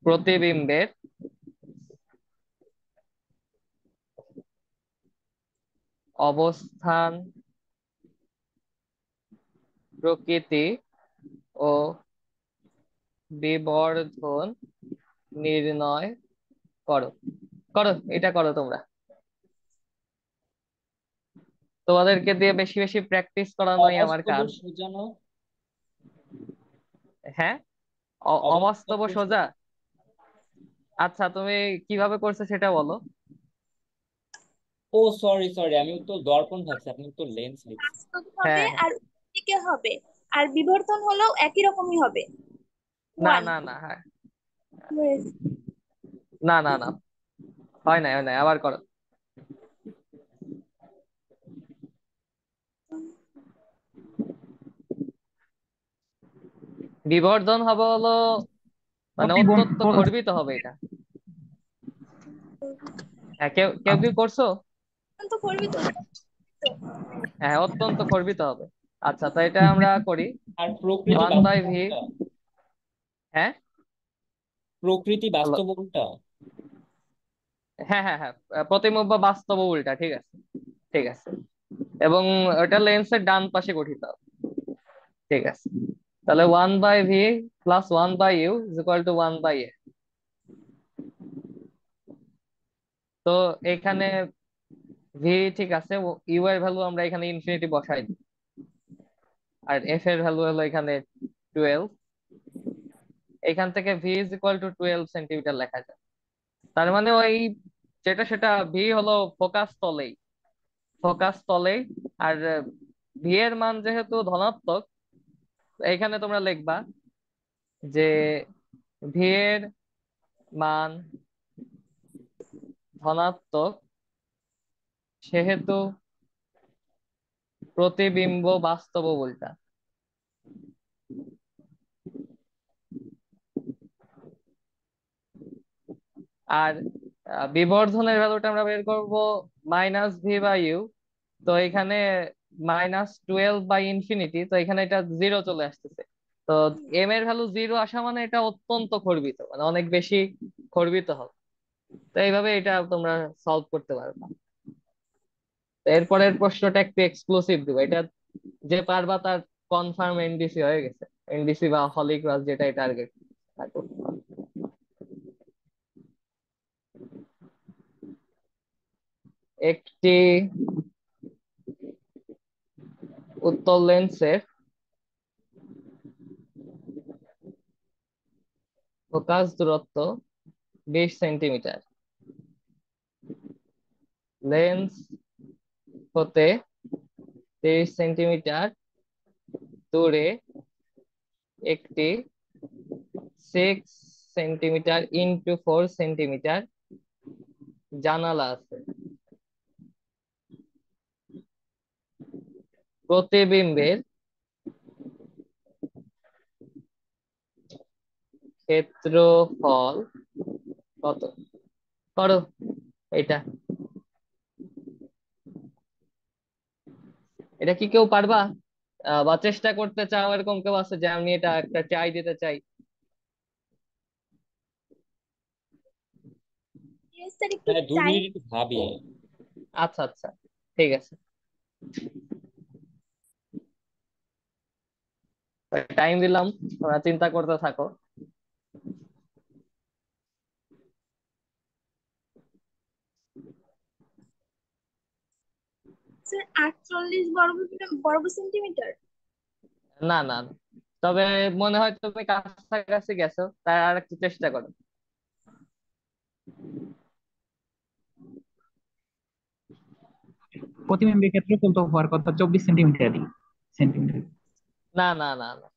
A: প্রতিবিম্বের অবস্থান, প্রকৃতি ও বিবর্ধন নির্ণয় করো। করো, এটা করো তোমরা, তোমাদেরকে দিয়ে বেশি বেশি প্র্যাকটিস করানোই আমার
C: অবাস্তব
A: কাজ।
C: সোজা না?
A: হ্যাঁ,
C: অবাস্তব
A: অবাস্তব সোজা।
C: সোজা।
A: আচ্ছা, তুমি কিভাবে করছো সেটা বলো।
C: ও সরি সরি, আমি উত্তর দর্পণ ভাবছি, আপনি উত্তর লেন্স লিখছেন।
E: বাস্তব হবে
A: হ্যাঁ, হ্যাঁ।
E: আর দিকে হবে, আর বিবর্তন হলেও একই রকমই হবে।
A: না,
E: ওয়ান
A: না, না, হ্যাঁ,
E: হয়েছে।
A: না, না, না, হয় নাই, হয় নাই, আবার করো। বিবর্ধন হবে হলো, মানে
D: প্রতিবন
A: অত্যন্ত গর্বিত হবে এটা। হ্যাঁ, কেউ কেউ কি
D: আচ্ছা,
A: করছো?
E: তো করবি তো।
A: হ্যাঁ, অত্যন্ত গর্বিত হবে। আচ্ছা, তো এটা আমরা করি।
C: আর প্রকৃতি
A: 1/v।
C: বাস্তবতা?
A: হ্যাঁ,
C: প্রকৃতি
A: হলো,
C: বাস্তবতা।
A: হ্যাঁ, হ্যাঁ, হ্যাঁ, প্রতিবিম্ব বা বাস্তব উল্টা, ঠিক আছে, ঠিক আছে। এবং ওটা লেন্সের ডান পাশে গঠিত হবে। ঠিক আছে, তাহলে 1/v plus 1/u is equal two 1/a। তো এখানে ভি ঠিক আছে, ইউ এর ভ্যালু আমরা এখানে ইনফিনিটি বসাই দিই, আর এফ এর ভ্যালু হলো এখানে 12। এখান থেকে V is equal two 12 centimetre লেখা যায়। তার মানে ওই যেটা সেটা ভি হলো ফোকাস তলেই, ফোকাস তলেই। আর ভি এর মান যেহেতু ধনাত্মক, এখানে তোমরা লিখবা যে ভি এর মান ধনাত্মক, সেহেতু প্রতিবিম্ব বাস্তব উল্টা। আর বিবর্ধনের ভ্যালুটা আমরা বের করব -v/u। তো এখানে -12/ইনফিনিটি, তো এখানে এটা 0 চলে আসতেছে। তো এম এর ভ্যালু 0 আসা মানে এটা অত্যন্ত খর্বিত, মানে অনেক বেশি খর্বিত হবে। তো এইভাবে এটা তোমরা সলভ করতে পারবে। তো এরপরের প্রশ্নটা একটু এক্সক্লুসিভ দিব, এটা যে পারবা তার কনফার্ম এনডিসি হয়ে গেছে। এনডিসি বা হলি ক্লাস, যেটাই টার্গেট। একটি উত্তল লেন্সের ফোকাস দূরত্ব 20 সেন্টিমিটার। লেন্স হতে 30 সেন্টিমিটার দূরে একটি 6 সেন্টিমিটার × 4 সেন্টিমিটার জানালা আছে। প্রতিবিম্বের ক্ষেত্রফল কত? করো এটা। এটা কি কেউ পারবা? বা চেষ্টা করতে চাও এরকম কেউ আছে যে আমি এটা একটা ট্রাই দিতে চাই?
E: ইয়েস স্যার, একটু
C: হ্যাঁ, 2 মিনিট
E: টাইম।
C: একটু ভাবি।
A: আচ্ছা আচ্ছা, ঠিক আছে, টাইম দিলাম, তোমরা চিন্তা করতে থাকো।
E: স্যার 48 বর্গ সেন্টিমিটার।
A: না না না। তবে মনে হয় তুমি কাছাকাছি গেছো, তাই আর একটু চেষ্টা করো।
D: প্রতিবিম্বের ক্ষেত্রফল তো হওয়ার কথা 24 সেন্টিমিটারই। সেন্টিমিটার।
A: না না না না,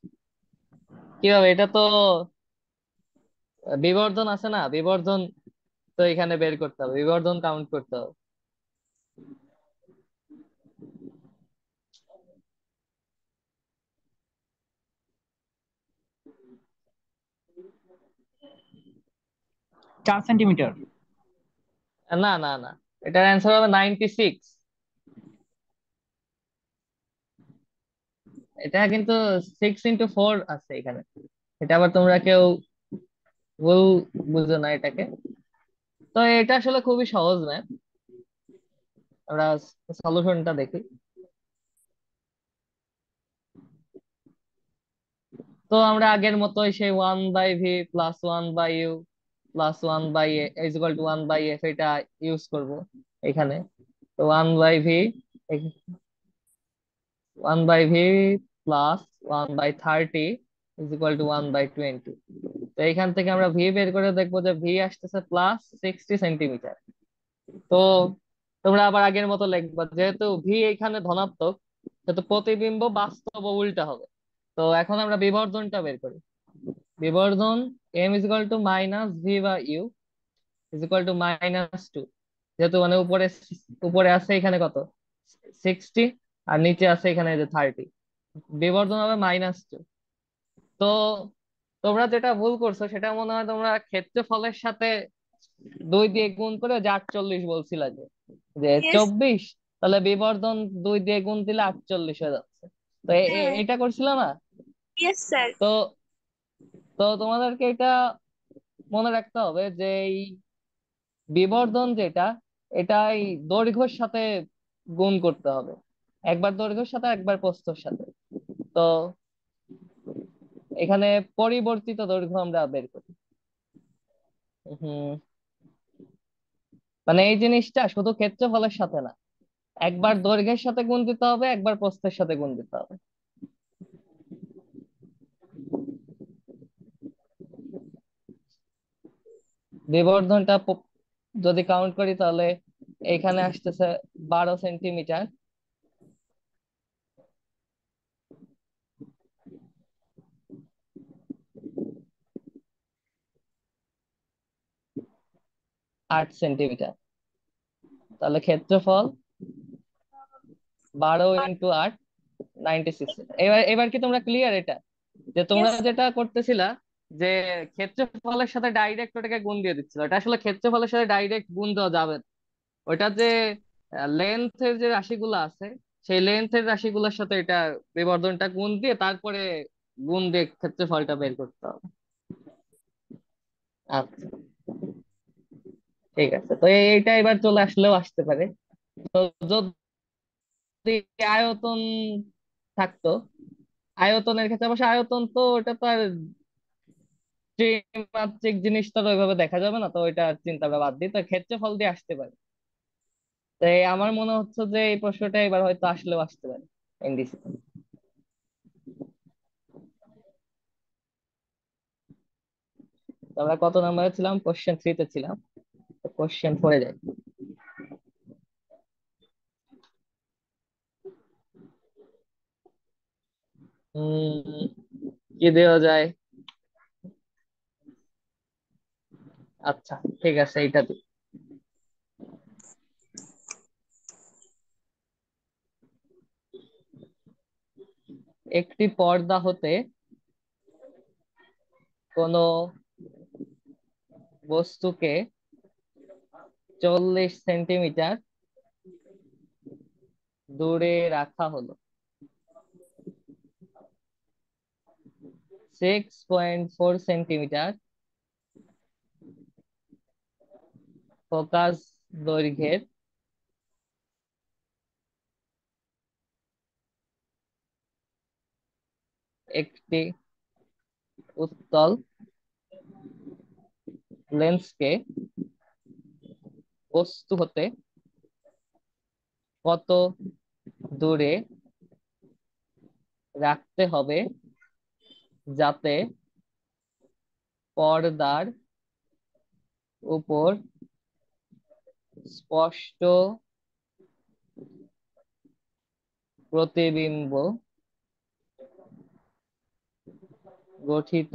A: কিভাবে? এটা তো বিবর্ধন আছে না, বিবর্ধন তো এখানে বের করতে হবে, বিবর্ধন কাউন্ট করতে হবে।
D: 4 সেন্টিমিটার।
A: না না না, এটার অ্যান্সার হবে 96। এটা কিন্তু 6 × 4 আছে এখানে, এটা আবার তোমরা কেউ ভুল বুঝো না এটাকে। তো এটা আসলে খুবই সহজ ম্যাথ, আমরা সলিউশনটা দেখি। তো আমরা আগের মতোই সেই 1/v plus 1/u plus 1/a is equal two 1/f এটা ইউজ করব এখানে। তো 1/v, 1/v plus 1/30 is equal two 1/20। তো এখান থেকে আমরা ভি বের করে দেখবো যে ভি আসতেছে প্লাস 60 সেন্টিমিটার। তো তোমরা আবার আগের মতো লিখবা, যেহেতু ভি এখানে ধনাত্মক, সেহেতু প্রতিবিম্ব বাস্তব ও উল্টা হবে। তো এখন আমরা বিবর্ধনটা বের করি। বিবর্ধন M is equal to minus V বা ইউ ইজ ইকুয়াল টু -2। যেহেতু মানে উপরে উপরে আছে এখানে কত, 60, আর নিচে আছে এখানে যে 30, বিবর্ধন হবে -2। তো তোমরা যেটা ভুল করছো সেটা মনে হয় তোমরা ক্ষেত্রফলের সাথে 2 দিয়ে গুণ করে যে 48 বলছিলা, যে যে
E: ইয়েস।
A: 24, তাহলে বিবর্ধন 2 দিয়ে গুণ দিলে 48 হয়ে যাচ্ছে। তো
E: হ্যাঁ।
A: এটা করছিল না?
E: Yes sir.
A: তো তো তোমাদেরকে এটা মনে রাখতে হবে যে এই বিবর্ধন যেটা, এটা এই দৈর্ঘ্যের সাথে গুণ করতে হবে, একবার দৈর্ঘ্যের সাথে একবার প্রস্থের সাথে। তো এখানে পরিবর্তিত দৈর্ঘ্য আমরা বের করি। হুম, মানে এই জিনিসটা শুধু ক্ষেত্রফলের সাথে না, একবার দৈর্ঘ্যের সাথে গুণ দিতে হবে, একবার প্রস্থের সাথে গুণ দিতে হবে। বিবর্ধনটা যদি কাউন্ট করি তাহলে এখানে আসতেছে 12 সেন্টিমিটার। আট সেন্টিমিটার, তাহলে ক্ষেত্রফল 12 × 8, 96। এবার এবার কি তোমরা ক্লিয়ার এটা, যে তোমরা
E: ইয়েস।
A: যেটা করতেছিলা যে ক্ষেত্রফলের সাথে ডাইরেক্ট ওটাকে গুণ দিয়ে দিচ্ছিল, এটা আসলে ক্ষেত্রফলের সাথে ডাইরেক্ট গুণ দেওয়া যাবে না। ওইটা যে লেন্থের যে রাশিগুলো আছে, সেই লেন্থের রাশিগুলোর সাথে এটা বিবর্ধনটা গুণ দিয়ে তারপরে গুণ দিয়ে ক্ষেত্রফলটা বের করতে হবে। আচ্ছা, ঠিক আছে, তো এইটা এবার চলে আসলেও আসতে পারে। তো যদি আয়তন থাকতো, আয়তনের ক্ষেত্রে অবশ্য আয়তন তো ওটা তো আর ত্রিমাত্রিক জিনিস, তো আর ওইভাবে দেখা যাবে না, তো ওইটা চিন্তা আমরা বাদ দিই, তো ক্ষেত্রফল দিয়ে আসতে পারে। তাই আমার মনে হচ্ছে যে এই প্রশ্নটা এবার হয়তো আসলেও আসতে পারে এনডিসি। তো আমরা কত নাম্বারে ছিলাম? কোশ্চেন 3 তে ছিলাম, তো কোশ্চেন 4-এ যাই। উম কি দেওয়া যায়? আচ্ছা, ঠিক আছে, এইটা দিই। একটি পর্দা হতে কোনো বস্তুকে 40 সেন্টিমিটার দূরে রাখা হলো। 6.4 সেন্টিমিটার ফোকাস দৈর্ঘ্যের একটি উত্তল লেন্সকে বস্তু হতে কত দূরে রাখতে হবে যাতে পর্দার উপর স্পষ্ট প্রতিবিম্ব গঠিত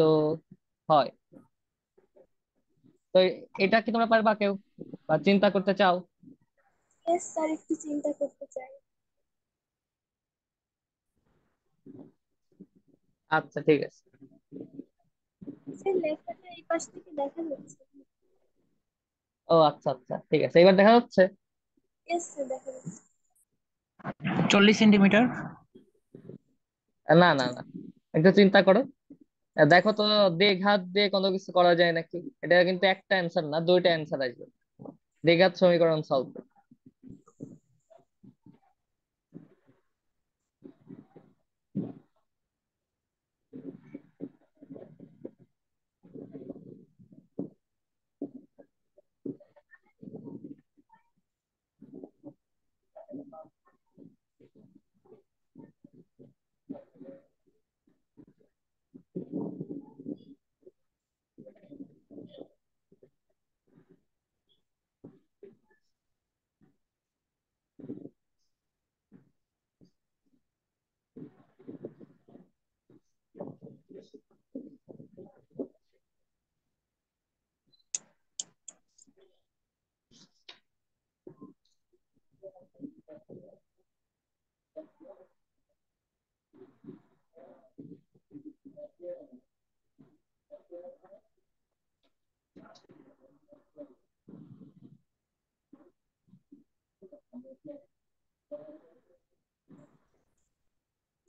A: হয়? তো এটা কি তোমরা পারবা কেউ, বা চিন্তা করতে চাও?
E: ইয়েস স্যার, একটু চিন্তা করতে চাই।
A: আচ্ছা ঠিক আছে।
E: স্যার লেখাটা এই পাশ থেকে দেখা যাচ্ছে।
A: ও আচ্ছা আচ্ছা ঠিক আছে, এবার দেখা যাচ্ছে।
E: ইয়েস স্যার, দেখা যাচ্ছে।
D: 40 সেন্টিমিটার।
A: না না না, একটু চিন্তা করো। দেখো তো, দ্বিঘাত দিয়ে কোনো কিছু করা যায় নাকি? এটা কিন্তু একটা অ্যান্সার না, দুইটা অ্যান্সার আসবে দ্বিঘাত সমীকরণ সলভ।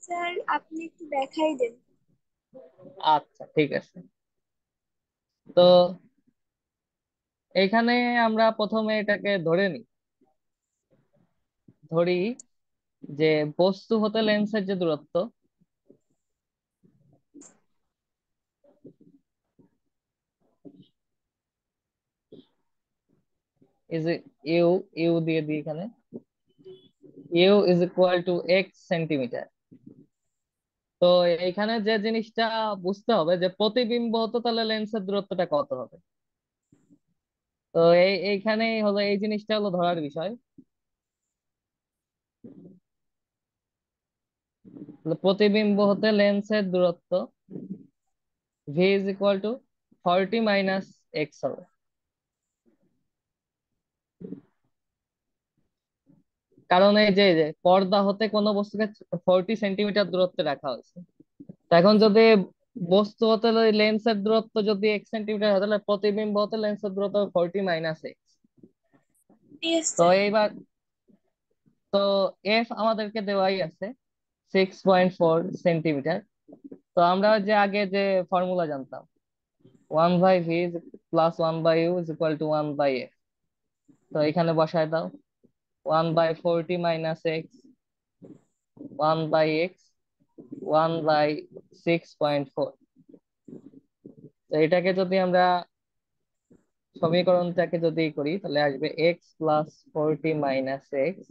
E: স্যার আপনি একটু দেখাই দেন।
A: আচ্ছা ঠিক আছে। তো এইখানে আমরা প্রথমে এটাকে ধরে নিই, ধরি যে বস্তু হতে লেন্সের যে দূরত্ব, ইজ ইউ, ইউ দিয়ে দিই এখানে, u is equal to x centimetre. তো এইখানে যে জিনিসটা বুঝতে হবে যে প্রতিবিম্ব হতে তাহলে লেন্সের দূরত্বটা কত হবে। তো এইখানেই হলো এই জিনিসটা হলো ধরার বিষয়। প্রতিবিম্ব হতে লেন্সের দূরত্ব V is equal two 40 - x হবে। কারণ এই যে যে পর্দা হতে কোনো বস্তুকে 40 সেন্টিমিটার দূরত্বে রাখা হয়েছে। তো এখন যদি বস্তু হতে লেন্সের দূরত্ব যদি 1 সেন্টিমিটার হয়, তাহলে প্রতিবিম্ব হতে লেন্সের দূরত্ব 40 - এক্স।
E: ইয়েস
A: তো
E: স্যার।
A: এইবার, তো এফ আমাদেরকে দেওয়াই আছে 6.4 সেন্টিমিটার। তো আমরা যে আগে যে ফর্মুলা জানতাম, 1/v plus 1/u is equal two 1/f। তো এখানে বসায় দাও, 1/40 - এক্স, 1/x, 1/6.4। তো এটাকে যদি আমরা সমীকরণটাকে যদি করি, তাহলে আসবে x+40 - x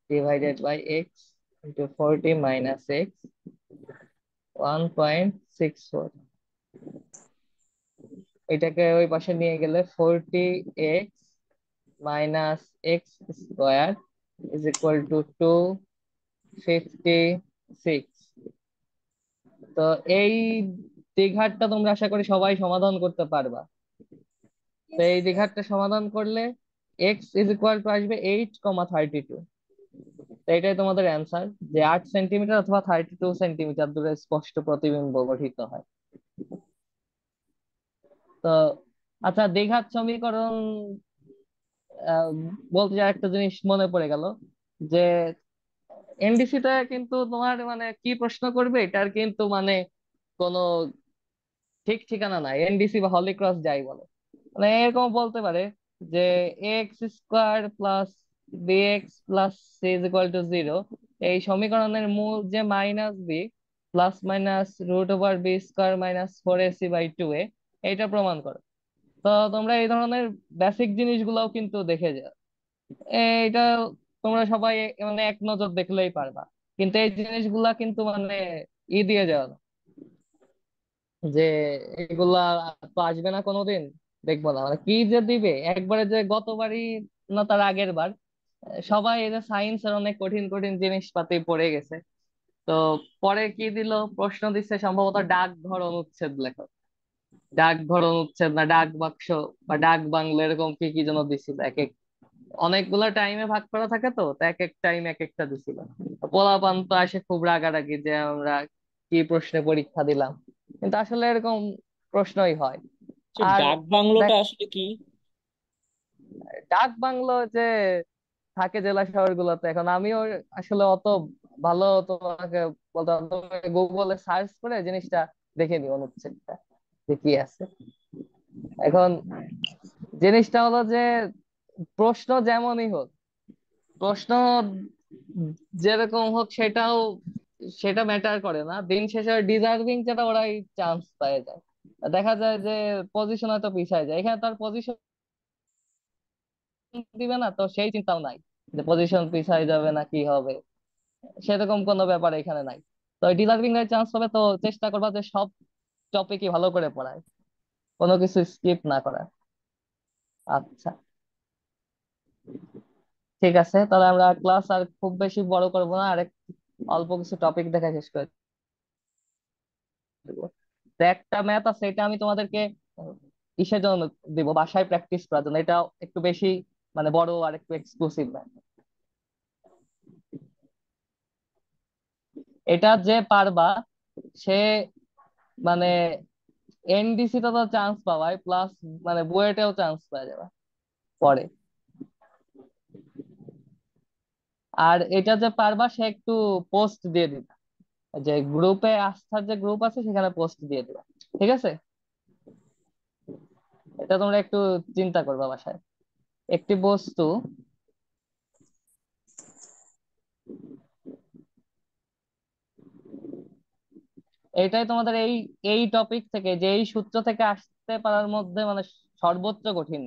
A: divided by x into 40 - x 1.64। এটাকে ওই পাশে নিয়ে গেলে 40x - x square is equal to 256। তো এই দ্বিঘাতটা তোমরা আশা করি সবাই সমাধান করতে পারবা। তো
E: ইয়েস
A: এই
E: স্যার।
A: দ্বিঘাতটা সমাধান করলে এক্স ইজ ইকুয়াল টু আসবে 8,32। তো এটাই তোমাদের অ্যান্সার, যে 8 সেন্টিমিটার অথবা 32 সেন্টিমিটার দূরে স্পষ্ট প্রতিবিম্ব গঠিত হয়। তো আচ্ছা, দ্বিঘাত সমীকরণ আহ, বলতে যা একটা জিনিস মনে পড়ে গেল, যে এনডিসিতে কিন্তু তোমার মানে কি প্রশ্ন করবে এটার কিন্তু মানে কোনো ঠিক ঠিকানা নাই, এনডিসি বা হলি ক্রস যাই বলে। মানে এরকম বলতে পারে যে X square plus BX plus C is equal to zero, এই সমীকরণের মূল যে minus B plus minus root over B square minus four AC by two A, এইটা প্রমাণ করো। তো তোমরা এই ধরনের বেসিক জিনিসগুলোও কিন্তু দেখে যাও, এইটা তোমরা সবাই মানে এক নজর দেখলেই পারবা। কিন্তু এই জিনিসগুলা কিন্তু মানে দিয়ে যাও না, যে এগুলা তো আসবে না কোনোদিন, দেখবো না, মানে কি যে দিবে একবারে, যে গতবারই না তার আগের বার সবাই এই যে সায়েন্সের অনেক কঠিন কঠিন জিনিসপাতি পড়ে গেছে। তো পরে কি দিল, প্রশ্ন দিচ্ছে সম্ভবত ডাকঘর অনুচ্ছেদ লেখো, ডাকঘর অনুচ্ছেদ না ডাক বাক্স বা ডাক বাংলো, এরকম কি কি যেন দিছিল, এক এক অনেকগুলা টাইমে ভাগ করা থাকে, তো তো এক এক টাইম এক একটা দিছিল। পোলাপান তো আসে খুব রাগারাগি যে আমরা কি প্রশ্নে পরীক্ষা দিলাম, কিন্তু আসলে এরকম প্রশ্নই হয়।
C: যে
A: আর
C: ডাক
A: দেখ,
C: বাংলোটা আসলে কি?
A: ডাক বাংলো যে থাকে জেলা শহর গুলোতে, এখন আমিও আসলে অত ভালো তোমাকে বলতে পারবো না। তুমি গুগলে সার্চ করে জিনিসটা দেখে নিও, অনুচ্ছেদটা যে কি আছে। এখন জিনিসটা হলো যে প্রশ্ন যেমনই হোক, প্রশ্ন যেরকম হোক সেটাও, সেটা ম্যাটার করে না, দিন শেষে ডিজার্ভিং যেটা ওরাই চান্স পেয়ে যায়। দেখা যায় যে পজিশন হয়তো পিছায় যায়, এখানে তার পজিশন দিবে না, তো সেই চিন্তাও নাই যে পজিশন পিছায় যাবে না কি হবে, সেরকম কোনো ব্যাপার এখানে নাই। তো ডিজার্ভিং এর চান্স হবে, তো চেষ্টা করবা যে সব টপিকই ভালো করে পড়ায়, কোনো কিছু স্কিপ না করা। আচ্ছা, ঠিক আছে, তাহলে আমরা ক্লাস আর খুব বেশি বড় করবো না, আর অল্প কিছু টপিক দেখা শেষ করে দেবো। তো একটা ম্যাথ আছে, এটা আমি তোমাদেরকে কিসের জন্য দিব, বাসায় প্র্যাকটিস করার জন্য, এটা একটু বেশি মানে বড় আর একটু এক্সক্লুসিভ ম্যাথ। এটা যে পারবা সে মানে এনডিসি তে তো চান্স পাওয়ায়, প্লাস মানে বুয়েটেও চান্স পাওয়া যাবে পরে। আর এটা যে পারবা সে একটু পোস্ট দিয়ে দিবা, যে গ্রুপে, আস্থার যে গ্রুপ আছে সেখানে পোস্ট দিয়ে দিবা, ঠিক আছে? এটা তোমরা একটু চিন্তা করবা বাসায়। একটি বস্তু, এটাই তোমাদের এই এই টপিক থেকে, যে এই সূত্র থেকে আসতে পারার মধ্যে মানে সর্বোচ্চ কঠিন।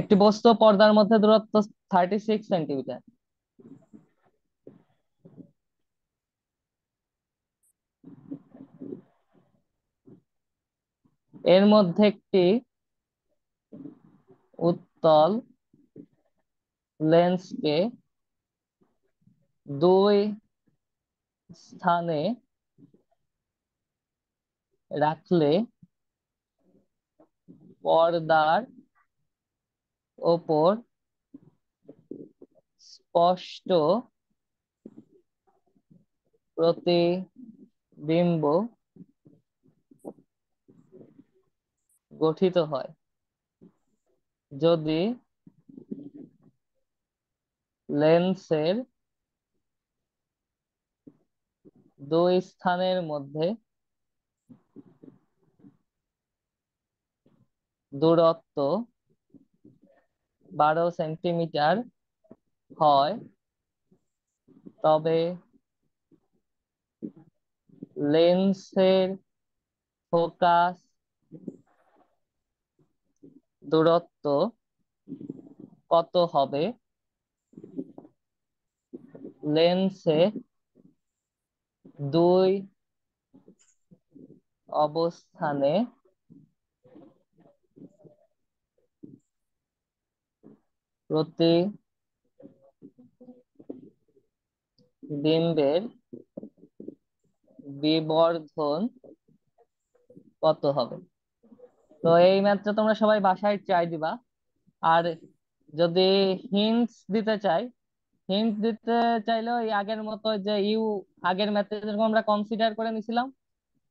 A: একটি বস্তু পর্দার মধ্যে দূরত্ব 36 সেন্টিমিটার, এর মধ্যে একটি উত্তল লেন্সকে দুই স্থানে রাখলে পর্দার ওপর স্পষ্ট প্রতিবিম্ব গঠিত হয় যদি লেন্সের দুই স্থানের মধ্যে দূরত্ব 12 সেন্টিমিটার হয়, তবে লেন্সের ফোকাস দূরত্ব কত হবে, লেন্সে দুই অবস্থানে প্রতিবিম্বের বিবর্ধন কত হবে। তো এই ম্যাথটা তোমরা সবাই বাসায় ট্রাই দিবা। আর যদি হিন্টস দিতে চাই, হিন্ট দিতে চাইলেও এই আগের মতো যে আগের ম্যাথে যেরকম আমরা কনসিডার করে নিছিলাম,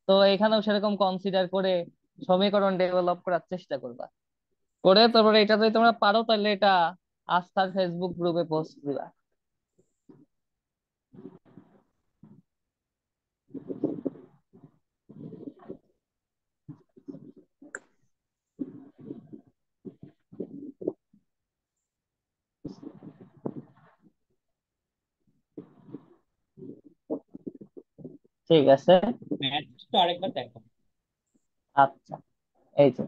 A: তো এখানেও সেরকম কনসিডার করে সমীকরণ ডেভেলপ করার চেষ্টা করবা, করে তারপরে এটা যদি তোমরা পারো তাহলে এটা আস্থার ফেসবুক গ্রুপে পোস্ট দিবা। ঠিক আছে।
C: ম্যাথটা আরেকবার দেখো।
A: আচ্ছা, এই যে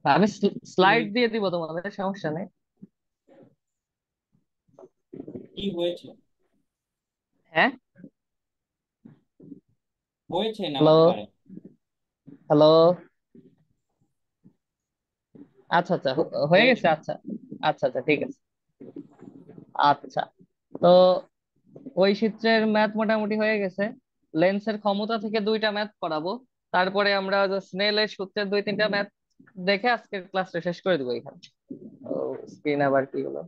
A: আমি স্লাইড দিয়ে দিব, তোমাদের সমস্যা নেই।
C: কি হয়েছে?
A: হ্যাঁ,
C: হয়েছে
A: হ্যালো,
C: নামাতে পারে।
A: হ্যালো। আচ্ছা আচ্ছা, হয়ে গেছে।
C: হয়েছে।
A: আচ্ছা আচ্ছা আচ্ছা, ঠিক আছে। আচ্ছা, তো ওই সূত্রের ম্যাথ মোটামুটি হয়ে গেছে। লেন্সের ক্ষমতা থেকে দুইটা ম্যাথ করাবো, তারপরে আমরা স্নেলের সূত্রের দুই তিনটা ম্যাথ দেখে আজকের ক্লাসটা শেষ করে দেবো এখানে। ও, স্ক্রিন আবার কি হলো,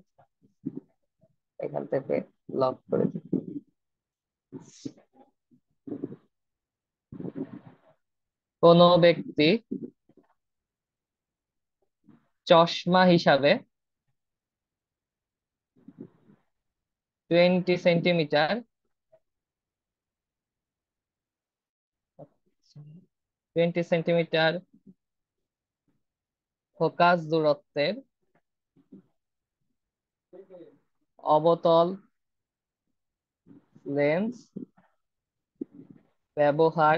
A: এখান থেকে লক করে দিই। কোনো ব্যক্তি চশমা হিসাবে 20 সেন্টিমিটার 20 সেন্টিমিটার ফোকাস দূরত্বের অবতল লেন্স ব্যবহার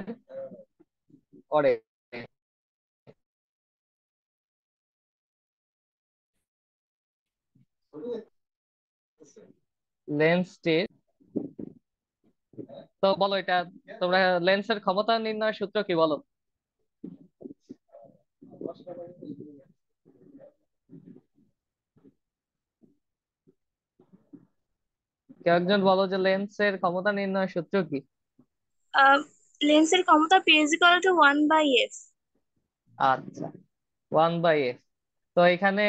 A: করে লেন্সটির, তো বলো এটা, তোমরা লেন্সের ক্ষমতা নির্ণয়ের সূত্র কি বলো? কেউ একজন বলো যে লেন্সের ক্ষমতা নির্ণয়ের সূত্র কি?
E: লেন্সের ক্ষমতা P is equal two 1/f।
A: আচ্ছা, 1/f। তো এখানে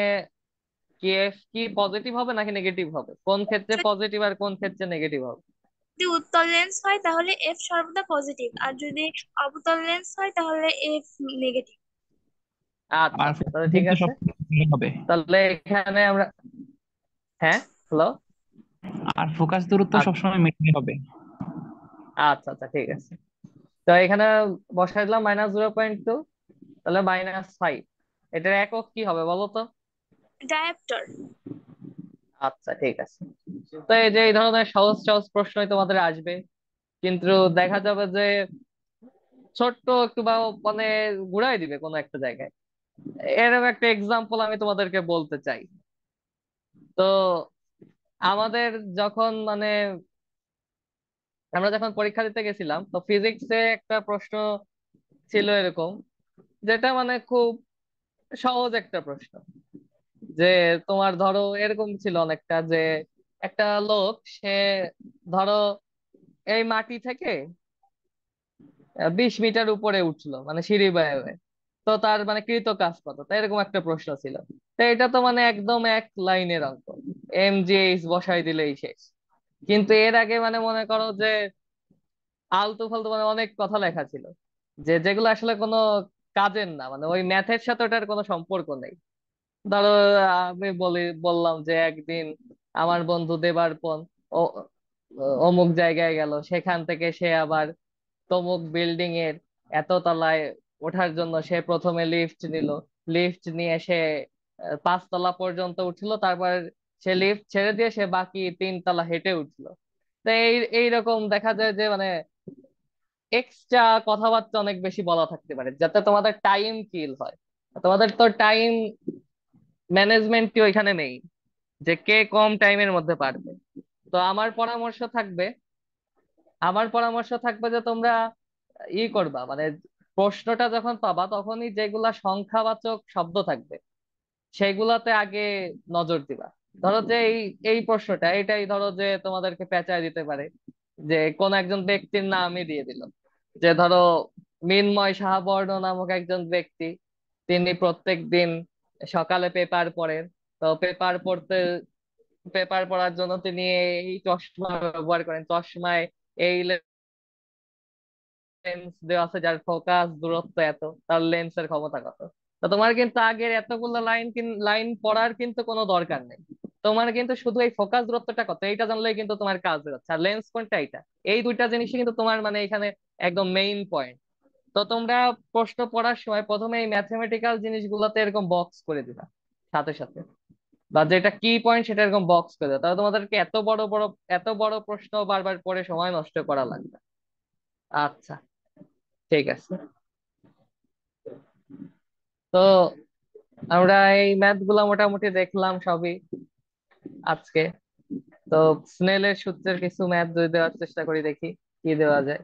A: কি এফ কি পজিটিভ হবে নাকি নেগেটিভ হবে? কোন ক্ষেত্রে পজিটিভ আর কোন ক্ষেত্রে নেগেটিভ হবে?
E: যদি উত্তল লেন্স হয় তাহলে এফ সর্বদা পজিটিভ, আর যদি অবতল লেন্স হয় তাহলে এফ নেগেটিভ।
A: আচ্ছা
D: আর
A: আচ্ছা,
D: focus
A: তাহলে ঠিক
D: দূরত্ব
A: আছে।
D: সবসময় হবে।
A: তাহলে এখানে আমরা, হ্যাঁ, হ্যালো।
D: আর ফোকাস দূরত্ব সবসময় মিটারে হবে।
A: আচ্ছা আচ্ছা, ঠিক আছে। তো এখানে বসাই দিলাম -0.2, তাহলে -5। এটার একক কি হবে বলো তো?
E: ডায়াপ্টার।
A: আচ্ছা, ঠিক আছে। তো এই যে এই ধরনের সহজ সহজ প্রশ্নই তোমাদের আসবে, কিন্তু দেখা যাবে যে ছোট্ট একটু বা মানে ঘুরাই দিবে কোনো একটা জায়গায়। এরকম একটা এক্সাম্পল আমি তোমাদেরকে বলতে চাই। তো আমাদের যখন আমরা যখন পরীক্ষা দিতে গেছিলাম, তো ফিজিক্সে একটা প্রশ্ন ছিল এরকম, যেটা খুব সহজ একটা প্রশ্ন। যে তোমার ধরো এরকম ছিল অনেকটা, যে একটা লোক, সে ধরো এই মাটি থেকে 20 মিটার উপরে উঠলো, সিঁড়ি বেয়ে বেয়ে। তো তার কৃত কাজ কত, তাই এরকম একটা প্রশ্ন ছিল। তো এটা তো একদম এক লাইনের অঙ্ক, এম জি এইচ বসাই দিলেই শেষ। কিন্তু এর আগে মনে করো যে আলতু ফালতু অনেক কথা লেখা ছিল, যেগুলো আসলে কোনো কাজের না, ওই ম্যাথের সাথে ওটার কোনো সম্পর্ক নেই। ধরো আমি বললাম যে একদিন আমার বন্ধু দেবার্পণ ও অমুক জায়গায় গেল, সেখান থেকে সে আবার তমুক বিল্ডিং এর এত তলায় ওঠার জন্য সে প্রথমে লিফট নিল। লিফট নিয়ে সে 5 তলা পর্যন্ত উঠলো, তারপর সে লিফট ছেড়ে দিয়ে সে বাকি 3 তলা হেঁটে উঠলো। তো এইরকম দেখা যায় যে এক্সট্রা কথাবার্তা অনেক বেশি বলা থাকতে পারে, যাতে তোমাদের টাইম কিল হয়। তোমাদের তো টাইম ম্যানেজমেন্টই ওইখানে নেই, যে কে কম টাইমের মধ্যে পারবে। তো আমার পরামর্শ থাকবে যে তোমরা করবা, প্রশ্নটা যখন পাবা তখনই যেগুলা সংখ্যাবাচক শব্দ থাকবে সেগুলাতে আগে নজর দিবা। ধরো যে এই এই প্রশ্নটা এটাই ধরো যে তোমাদেরকে পেঁচায় দিতে পারে, যে কোন একজন ব্যক্তির নামই দিয়ে দিল, যে ধরো মিন্ময় সাহাবর্ণ নামক একজন ব্যক্তি, তিনি প্রত্যেক দিন সকালে পেপার পড়েন। তো পেপার পড়ার জন্য তিনি এই চশমা ব্যবহার করেন। চশমায় এই লেন্স দেওয়া আছে যার ফোকাস দূরত্ব এত, তার লেন্সের ক্ষমতা কত। তো তোমার কিন্তু আগের এতগুলো লাইন পড়ার কিন্তু কোনো দরকার নেই। তোমার কিন্তু শুধু এই ফোকাস দূরত্বটা কত এইটা জানলেই কিন্তু তোমার কাজ হয়ে যাচ্ছে। আর লেন্স কোনটা, এইটা, এই দুইটা জিনিসই কিন্তু তোমার এখানে একদম মেইন পয়েন্ট। তো তোমরা প্রশ্ন পড়ার সময় প্রথমে এই ম্যাথমেটিক্যাল জিনিসগুলোতে এরকম বক্স করে দিবা সাথে সাথে। বা যেটা কি পয়েন্ট সেটা এরকম বক্স করে দাও, তাহলে তোমাদেরকে এত বড় প্রশ্ন বারবার পড়ে সময় নষ্ট করা লাগবে। আচ্ছা, ঠিক আছে। তো আমরা এই ম্যাথ গুলা মোটামুটি দেখলাম সবই আজকে। তো স্নেলের সূত্রের কিছু ম্যাথ যদি দেওয়ার চেষ্টা করি, দেখি কি দেওয়া যায়।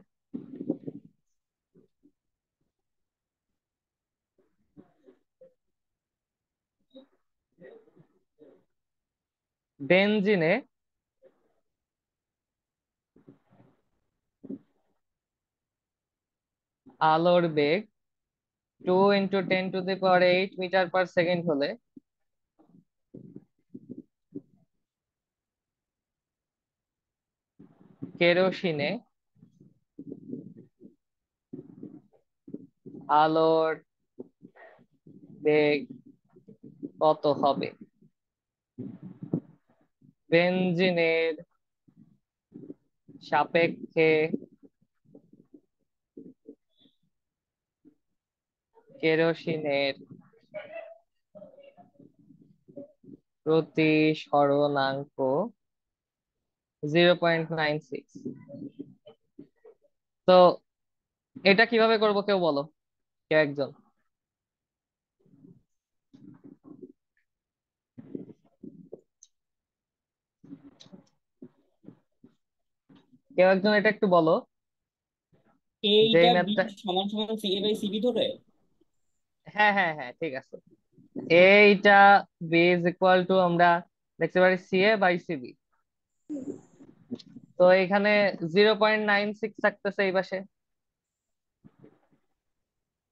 A: বেনজিনে আলোর বেগ 2 × 10⁸ মিটার পার সেকেন্ড হলে কেরোসিনে আলোর বেগ কত হবে? বেনজিনের সাপেক্ষে কেরোসিনের প্রতিসরণাঙ্ক 0.96। তো এটা কিভাবে করব কেউ বলো, কেউ একজন। কেউ একজন এটা একটু বলো, যে
C: এইটা
A: এই
C: বি
A: ম্যাথটা।
C: সমান সমান সি এ বাই সিবি ধরে।
A: হ্যাঁ হ্যাঁ হ্যাঁ, ঠিক আছে। এইটা বি ইজ ইকুয়াল টু আমরা দেখতে পারি CA/CB। তো এখানে 0.96 থাকতেছে এই পাশে,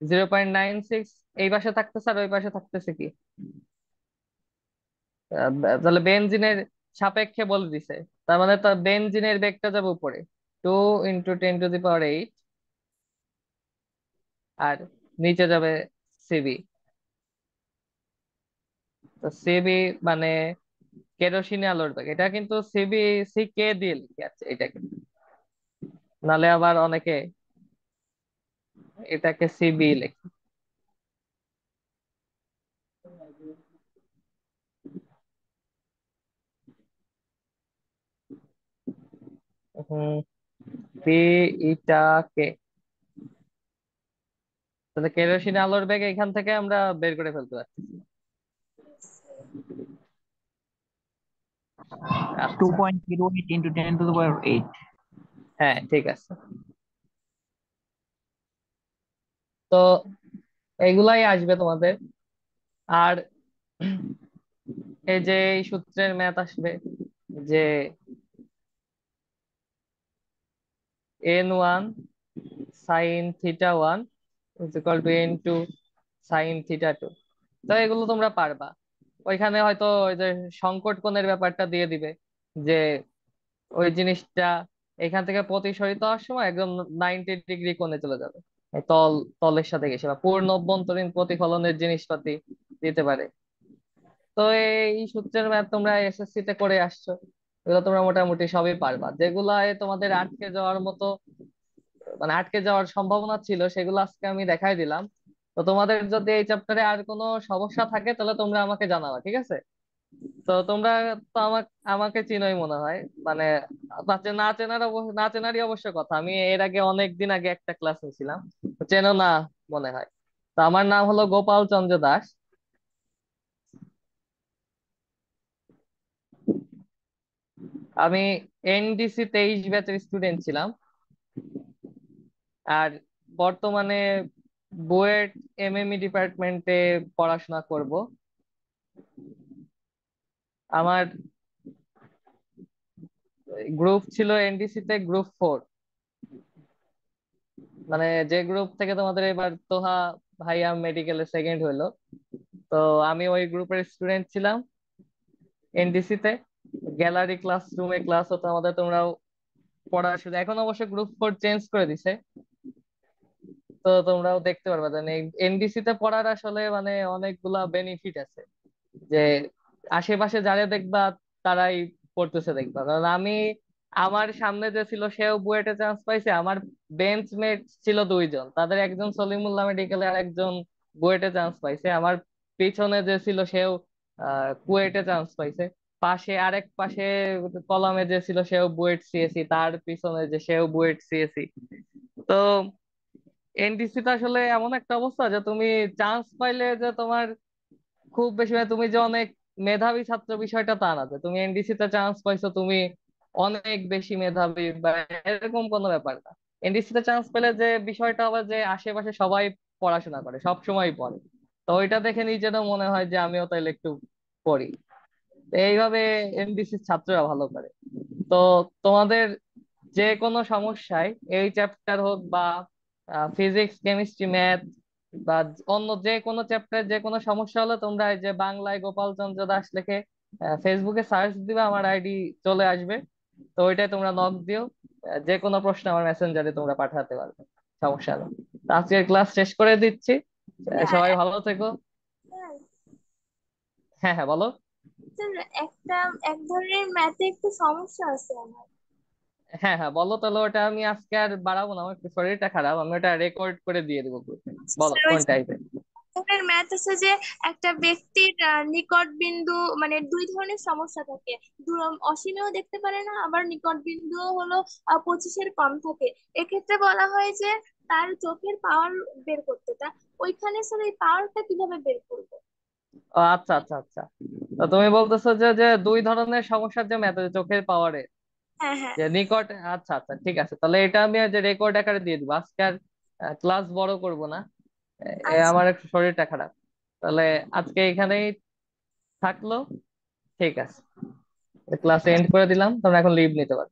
A: 0.96 এই পাশে থাকতেছে, আর ওই পাশে থাকতেছে কি? তাহলে বেনজিনের সাপেক্ষে বলে দিছে, তার মানে তো বেনজিনের বেগটা যাবে উপরে, 2 × 10⁸, আর নিচে যাবে সিবি। তো সিবি মানে কেরোসিনে আলোর বেগ, এটা কিন্তু CK দিয়ে লিখে আছে এটা কিন্তু, নালে আবার অনেকে এটাকে সিবি লেখে। হুম, পি ইটা কে, তাহলে কেরোসিন আলোর বেগ এখান থেকে আমরা বের করে ফেলতে পারছি। আচ্ছা,
D: 2.08 into 10⁸
A: হ্যাঁ ঠিক আছে। তো এগুলাই আসবে তোমাদের। আর এই যে এই সূত্রের ম্যাথ আসবে, যে n1 sin θ1 = n2 sin θ2। তো এগুলো তোমরা পারবা। ওইখানে হয়তো ওই যে সংকট কোণের ব্যাপারটা দিয়ে দিবে, যে ওই জিনিসটা এখান থেকে প্রতিসরিত হওয়ার সময় একদম 90 ডিগ্রি কোণে চলে যাবে, এই তলের সাথে গেছে, বা পূর্ণ অভ্যন্তরীণ প্রতিফলনের জিনিসপাতি দিতে পারে। তো এই সূত্রের ম্যাথ তোমরা SSC তে করে আসছো, এগুলো তোমরা মোটামুটি সবই পারবা। যেগুলায় তোমাদের আটকে যাওয়ার মতো, মানে আটকে যাওয়ার সম্ভাবনা ছিল, সেগুলো আজকে আমি দেখাই দিলাম। তো তোমাদের যদি এই চ্যাপ্টারে আর কোনো সমস্যা থাকে তাহলে তোমরা আমাকে জানাবা, ঠিক আছে? তো তোমরা তো আমাকে চিনোই মনে হয়, মানে না চেনারই অবশ্য কথা, আমি এর আগে অনেক দিন আগে একটা ক্লাস নিয়েছিলাম, তো চেনো না মনে হয়। তো আমার নাম হলো গোপাল চন্দ্র দাস। আমি NDC 23 ব্যাচের স্টুডেন্ট ছিলাম, আর বর্তমানে বুয়েট MME ডিপার্টমেন্টে পড়াশোনা করব। আমার গ্রুপ ছিল NDC তে গ্রুপ 4, মানে যে গ্রুপ থেকে তোমাদের এবার তোহা ভাইয়া মেডিকেলে সেকেন্ড হইলো। তো আমি ওই গ্রুপের স্টুডেন্ট ছিলাম NDC তে। গ্যালারি ক্লাসরুমে ক্লাস হতো আমাদের, তোমরাও পড়া শুধু, এখন অবশ্য গ্রুপ 4 চেঞ্জ করে দিছে। তো তোমরাও দেখতে পারবে যে NDC তে পড়ার আসলে মানে অনেকগুলা বেনিফিট আছে, যে আশেপাশে যারা দেখবা তারাই পড়তেছে দেখবা। কারণ আমার সামনে যে ছিল সেও বুয়েটে চান্স পাইছে, আমার বেঞ্চমেট ছিল 2 জন, তাদের একজন সলিমুল্লাহ মেডিকেলে আর একজন বুয়েটে চান্স পাইছে। আমার পিছনে যে ছিল সেও কুয়েটে চান্স পাইছে। পাশে আরেক পাশে কলামে যে ছিল সেও বুয়েট সিএসি, তার পিছনে যে সেও বুয়েট সিএসি। তো এনডিসি তো আসলে এমন একটা অবস্থা যে তুমি চান্স পাইলে যে তোমার খুব বেশি, মানে তুমি যে অনেক মেধাবী ছাত্র বিষয়টা তা না, যে তুমি এনডিসি তে চান্স পাইছো তুমি অনেক বেশি মেধাবী বা এরকম কোনো ব্যাপার না। এনডিসি তে চান্স পেলে যে বিষয়টা আবার যে আশেপাশে সবাই পড়াশোনা করে, সব সময় পড়ে, তো ওইটা দেখে নিজেরও মনে হয় যে আমিও তাইলে একটু পড়ি। তো এইভাবে এনডিসি ছাত্ররা ভালো করে। তো তোমাদের যে কোনো সমস্যায়, এই চ্যাপ্টার হোক বা ফিজিক্স কেমিস্ট্রি ম্যাথ বা অন্য যে কোনো চ্যাপ্টার যে কোনো সমস্যা হলে তোমরা এই যে বাংলায় গোপাল চন্দ্র দাস লিখে ফেসবুকে সার্চ দিবে, আমার আইডি চলে আসবে। তো ওইটাই তোমরা নক দিও। যে কোনো প্রশ্ন আমার মেসেঞ্জারে তোমরা পাঠাতে পারবে, সমস্যা নেই। তো আজকের ক্লাস শেষ করে দিচ্ছি।
E: স্যার
A: সবাই ভালো থেকো।
E: স্যার
A: হ্যাঁ হ্যাঁ, বলো।
E: স্যার, একটা এক ধরনের ম্যাথে একটু সমস্যা আছে আমার।
A: হ্যাঁ হ্যাঁ, বলো তাহলে। ওটা আমি আজকে আর বাড়াবো না, আমার একটু শরীরটা খারাপ, আমি ওটা রেকর্ড করে দিয়ে দেবো গ্রুপে। বলো
E: স্যার, ওই
A: কোন টাইপের।
E: ধরনের ম্যাথ আছে যে একটা ব্যক্তির নিকট বিন্দু, মানে দুই ধরনের সমস্যা থাকে। অসীমেও দেখতে পারে না, আবার নিকট বিন্দুও হলো 25-এর কম থাকে। এক্ষেত্রে বলা হয় যে তার চোখের পাওয়ার বের করতে। তা ওইখানে স্যার এই পাওয়ারটা কিভাবে বের করবো?
A: ও আচ্ছা আচ্ছা আচ্ছা। তো তুমি বলতেছো যে যে দুই ধরনের সমস্যার যে ম্যাথ চোখের পাওয়ারে,
E: হ্যাঁ, হ্যাঁ।
A: যে নিকট। আচ্ছা আচ্ছা, ঠিক আছে, তাহলে এটা আমি যে রেকর্ড আকারে দিয়ে দিবো। আজকে আর ক্লাস বড় করব না।
E: আচ্ছা।
A: আমার একটু শরীরটা খারাপ। তাহলে আজকে এখানেই থাকলো। ঠিক আছে, ক্লাস এন্ড করে দিলাম, তোমরা এখন লিভ নিতে পারো।